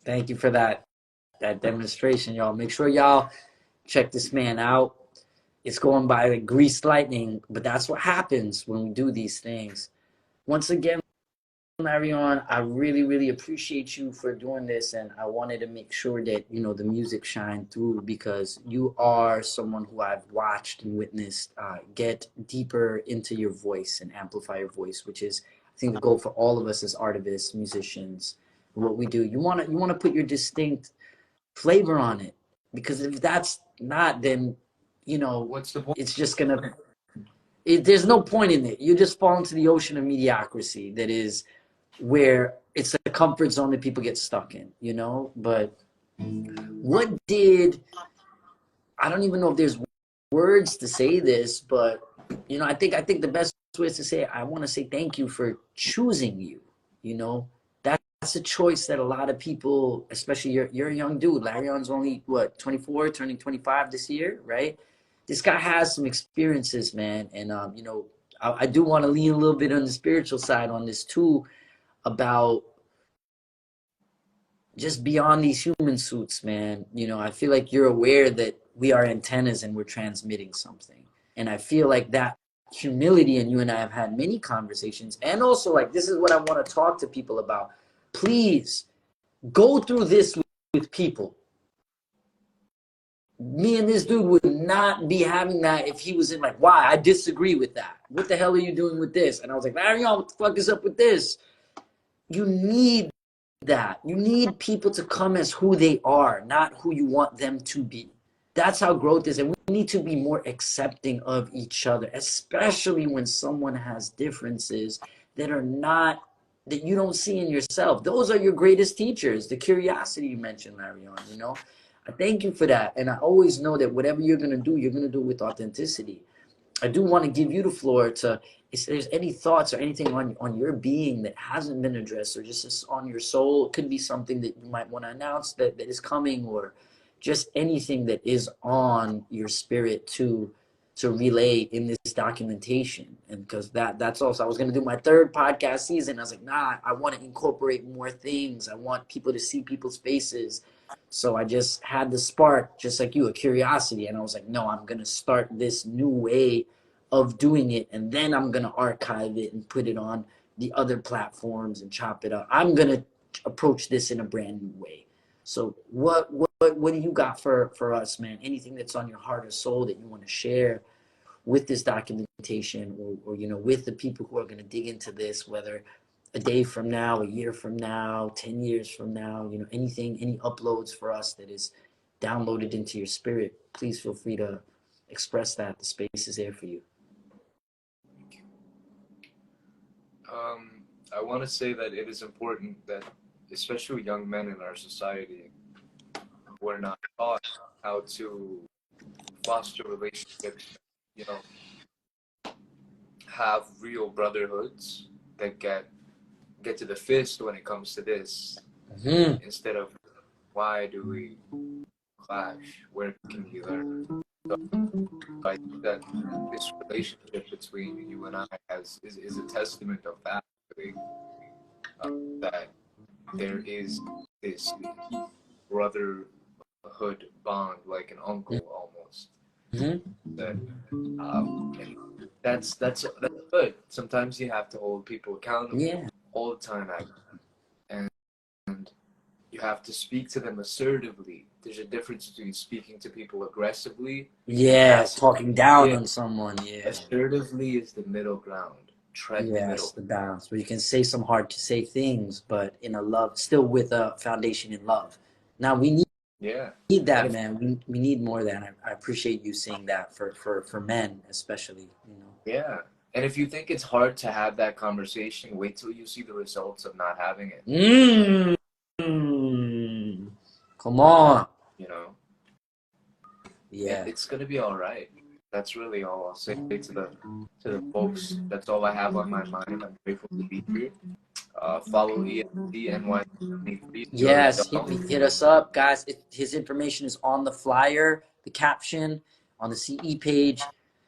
Thank you for that demonstration, y'all. Make sure y'all check this man out. It's going by like greased lightning, but that's what happens when we do these things. Once again, Larion, I really, really appreciate you for doing this, and I wanted to make sure that, you know, the music shined through, because you are someone who I've watched and witnessed get deeper into your voice and amplify your voice, which is, I think, the goal for all of us as artists, musicians. What we do, you want to put your distinct flavor on it, because if that's not, then, you know, What's the point? It's just gonna. There's no point in it. You just fall into the ocean of mediocrity that is where it's a comfort zone that people get stuck in, you know? But I don't even know if there's words to say this, but you know, I think the best way is to say, I want to say thank you for choosing you. You know, that's a choice that a lot of people, especially you're a young dude. Larion's only what, 24, turning 25 this year, right? This guy has some experiences, man, and you know, I do want to lean a little bit on the spiritual side on this too, about just beyond these human suits, man. You know, I feel like you're aware that we are antennas and we're transmitting something. And I feel like that humility, and you and I have had many conversations. And also, like, this is what I want to talk to people about. Please go through this with people. Me and this dude would not be having that if he was in like, why? I disagree with that. What the hell are you doing with this? And I was like, Larion, what the fuck is up with this? You need that. You need people to come as who they are, not who you want them to be. That's how growth is. And we need to be more accepting of each other, especially when someone has differences that are not, that you don't see in yourself. Those are your greatest teachers. The curiosity you mentioned, Larion, you know. I thank you for that. And I always know that whatever you're going to do it with authenticity. I do want to give you the floor to, if there's any thoughts or anything on your being that hasn't been addressed, or just on your soul. It could be something that you might want to announce that is coming, or just anything that is on your spirit to relay in this documentation. And because that's also, I was going to do my 3rd podcast season. I was like, nah, I want to incorporate more things. I want people to see people's faces. So I just had the spark, just like you, a curiosity. And I was like, no, I'm going to start this new way of doing it. And then I'm going to archive it and put it on the other platforms and chop it up. I'm going to approach this in a brand new way. So what do you got for us, man? Anything that's on your heart or soul that you want to share with this documentation, or you know, with the people who are going to dig into this, whether a day from now, a year from now, 10 years from now, you know, anything, any uploads for us that is downloaded into your spirit, please feel free to express that. The space is there for you. I want to say that it is important that, especially young men in our society, we're not taught how to foster relationships, you know, have real brotherhoods that get to the fist when it comes to this, instead of why do we clash? Where can we learn? So I think that this relationship between you and I is a testament of that, really, that there is this brotherhood bond, like an uncle almost. That and that's good. Sometimes you have to hold people accountable all the time, and you have to speak to them assertively. There's a difference between speaking to people aggressively, talking down on someone. Assertively is the middle ground. Tread the middle. The balance where you can say some hard to say things, but in a love, still with a foundation in love. Now we need that, man. We need more of that. I appreciate you saying that for men, especially, you know. Yeah. And if you think it's hard to have that conversation, wait till you see the results of not having it. Come on. You know? Yeah. It's going to be all right. That's really all I'll say to the folks. That's all I have on my mind. I'm grateful to be here. Follow ESDNY23. Yes, hit us up, guys. His information is on the flyer, the caption, on the CE page.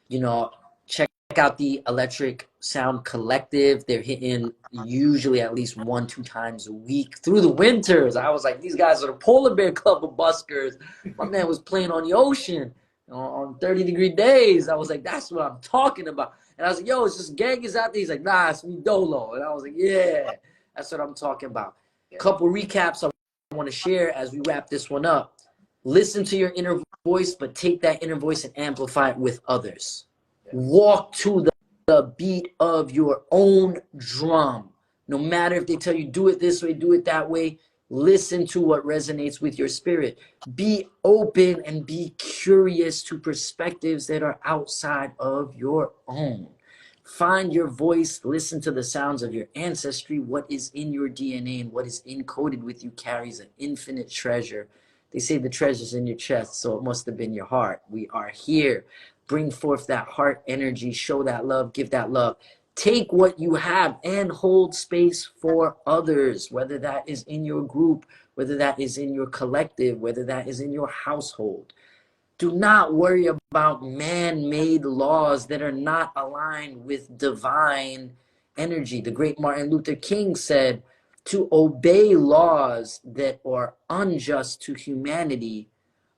You know, check out the Electric Sound Collective. They're hitting usually at least 1-2 times a week through the winters. I was like, these guys are the polar bear club of buskers. My man was playing on the ocean on 30-degree days. I was like, that's what I'm talking about. And I was like, yo, it's just gangers out there. He's like, nah, it's me dolo. And I was like, yeah, that's what I'm talking about. Couple recaps I want to share as we wrap this one up. Listen to your inner voice, but take that inner voice and amplify it with others. Walk to the beat of your own drum. No matter if they tell you do it this way, do it that way, listen to what resonates with your spirit. Be open and be curious to perspectives that are outside of your own. Find your voice, listen to the sounds of your ancestry. What is in your DNA and what is encoded with you carries an infinite treasure. They say the treasure's in your chest, so it must have been your heart. We are here bring forth that heart energy, show that love, give that love. Take what you have and hold space for others, whether that is in your group, whether that is in your collective, whether that is in your household. Do not worry about man-made laws that are not aligned with divine energy. The great Martin Luther King said, to obey laws that are unjust to humanity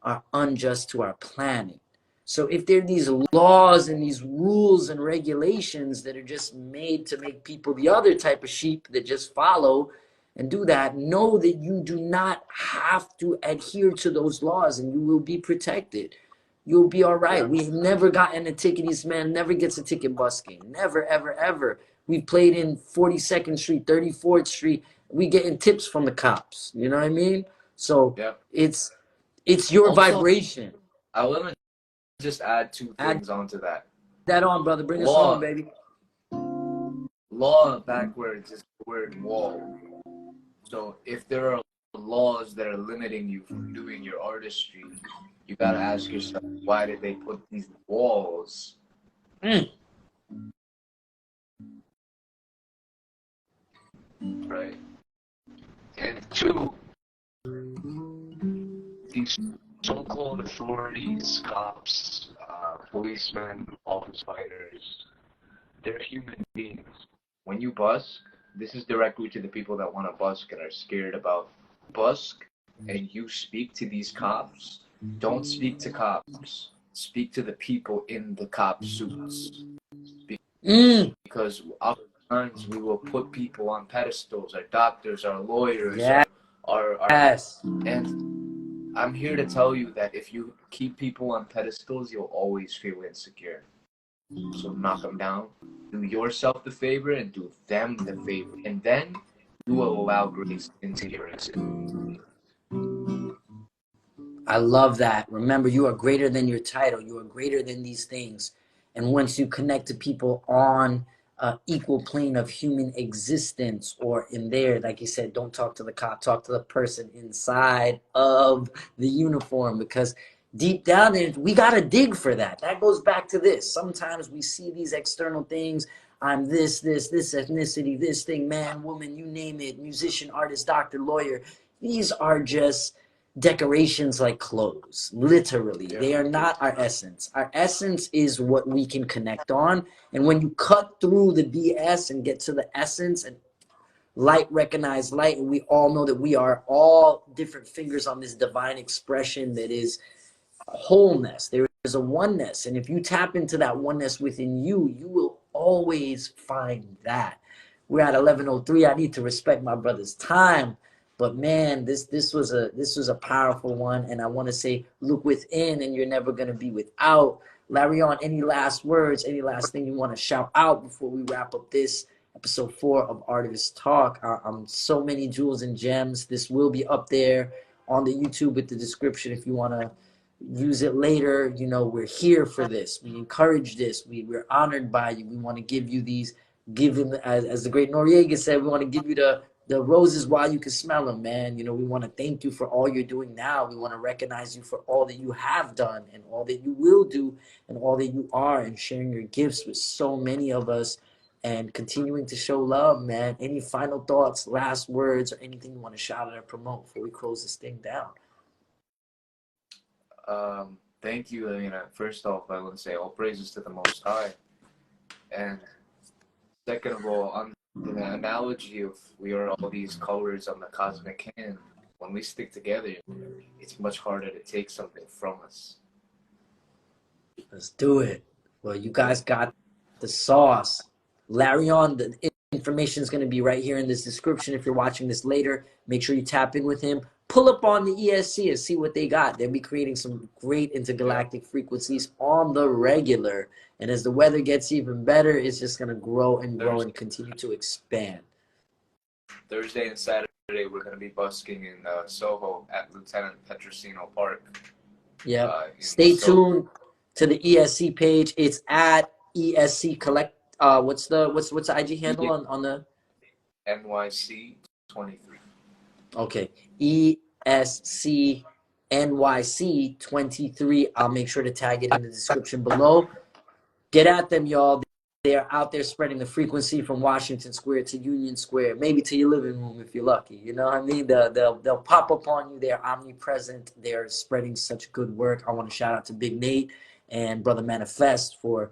are unjust to our planet. So if there are these laws and these rules and regulations that are just made to make people the other type of sheep that just follow and do that, know that you do not have to adhere to those laws and you will be protected. You'll be all right. Yeah. We've never gotten a ticket. This man never gets a ticket busking. Never, ever, ever. We've played in 42nd Street, 34th Street. We getting tips from the cops. You know what I mean? So Yeah. it's your Also, vibration. I want to just add two Add things onto that. that on, brother. Bring us home, baby. Law backwards is the word wall. So if there are laws that are limiting you from doing your artistry, you gotta ask yourself, why did they put these walls? Right. And two, these so-called authorities, cops, policemen, office fighters, they're human beings. When you busk, this is directly to the people that want to busk and are scared about busk, and you speak to these cops. Don't speak to cops. Speak to the people in the cop suits. Because oftentimes we will put people on pedestals, our doctors, our lawyers, Yes. and I'm here to tell you that if you keep people on pedestals, you'll always feel insecure. So knock them down. Do yourself the favor and do them the favor. And then you will allow grace into your existence. I love that. Remember, you are greater than your title. You are greater than these things. And once you connect to people on an equal plane of human existence, or in there, like you said, don't talk to the cop, talk to the person inside of the uniform, because deep down there, we got to dig for that. That goes back to this. Sometimes we see these external things. I'm this ethnicity, this thing, man, woman, you name it, musician, artist, doctor, lawyer. These are just decorations like clothes, literally. Yeah. They are not our essence. Our essence is what we can connect on. And when you cut through the BS and get to the essence, and light recognize light, and we all know that we are all different fingers on this divine expression that is wholeness. There is a oneness, and if you tap into that oneness within you, you will always find that. We're at 11:03. I need to respect my brother's time. But man, this was a powerful one, and I want to say, look within, and you're never gonna be without. Larion, any last words? Any last thing you want to shout out before we wrap up this episode 4 of Artivist Talk? So many jewels and gems. This will be up there on the YouTube with the description if you want to use it later. You know, we're here for this. We encourage this. We're honored by you. We want to give you these. Give him, as the great Noriega said, we want to give you the roses while you can smell them, man. You know, we want to thank you for all you're doing now. We want to recognize you for all that you have done and all that you will do and all that you are, and sharing your gifts with so many of us and continuing to show love, man. Any final thoughts, last words, or anything you want to shout out or promote before we close this thing down? Thank you. First off, I want to say all praises to the Most High. And second of all, on the analogy of we are all these colors on the cosmic hand, when we stick together, it's much harder to take something from us. Let's do it. Well, you guys got the sauce. Larion, the information is going to be right here in this description. If you're watching this later, make sure you tap in with him. Pull up on the ESC and see what they got. They'll be creating some great intergalactic frequencies on the regular. And as the weather gets even better, it's just going to grow and grow and continue to expand. Thursday and Saturday, we're going to be busking in Soho at Lieutenant Petrosino Park. Yeah. Stay tuned to the ESC page. It's at ESC Collect. What's the IG handle on the NYC 23? Okay, ESC NYC23. I'll make sure to tag it in the description below. Get at them, y'all. They are out there spreading the frequency from Washington Square to Union Square, maybe to your living room if you're lucky. You know what I mean? They'll pop up on you. They're omnipresent. They're spreading such good work. I want to shout out to Big Nate and Brother Manifest for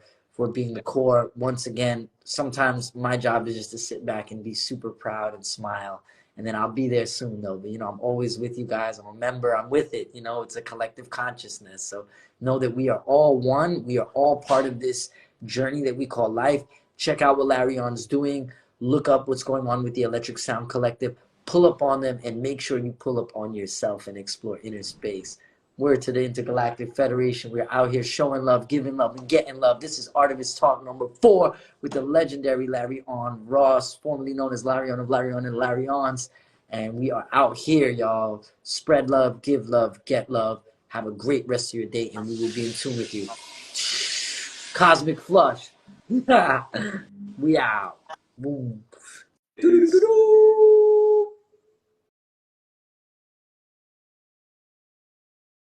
being the core. Once again, sometimes my job is just to sit back and be super proud and smile. And then I'll be there soon, though. But, you know, I'm always with you guys. I'm a member. I'm with it. You know, it's a collective consciousness. So know that we are all one. We are all part of this journey that we call life. Check out what Larion's doing. Look up what's going on with the Electric Sound Collective. Pull up on them and make sure you pull up on yourself and explore inner space. Word to the Intergalactic Federation. We're out here showing love, giving love, and getting love. This is Artivist Talk number 4 with the legendary Larion Ross, formerly known as Larion of Larion and Larions. And we are out here, y'all. Spread love, give love, get love. Have a great rest of your day, and we will be in tune with you. Cosmic Flush. We out. Boom. Peace.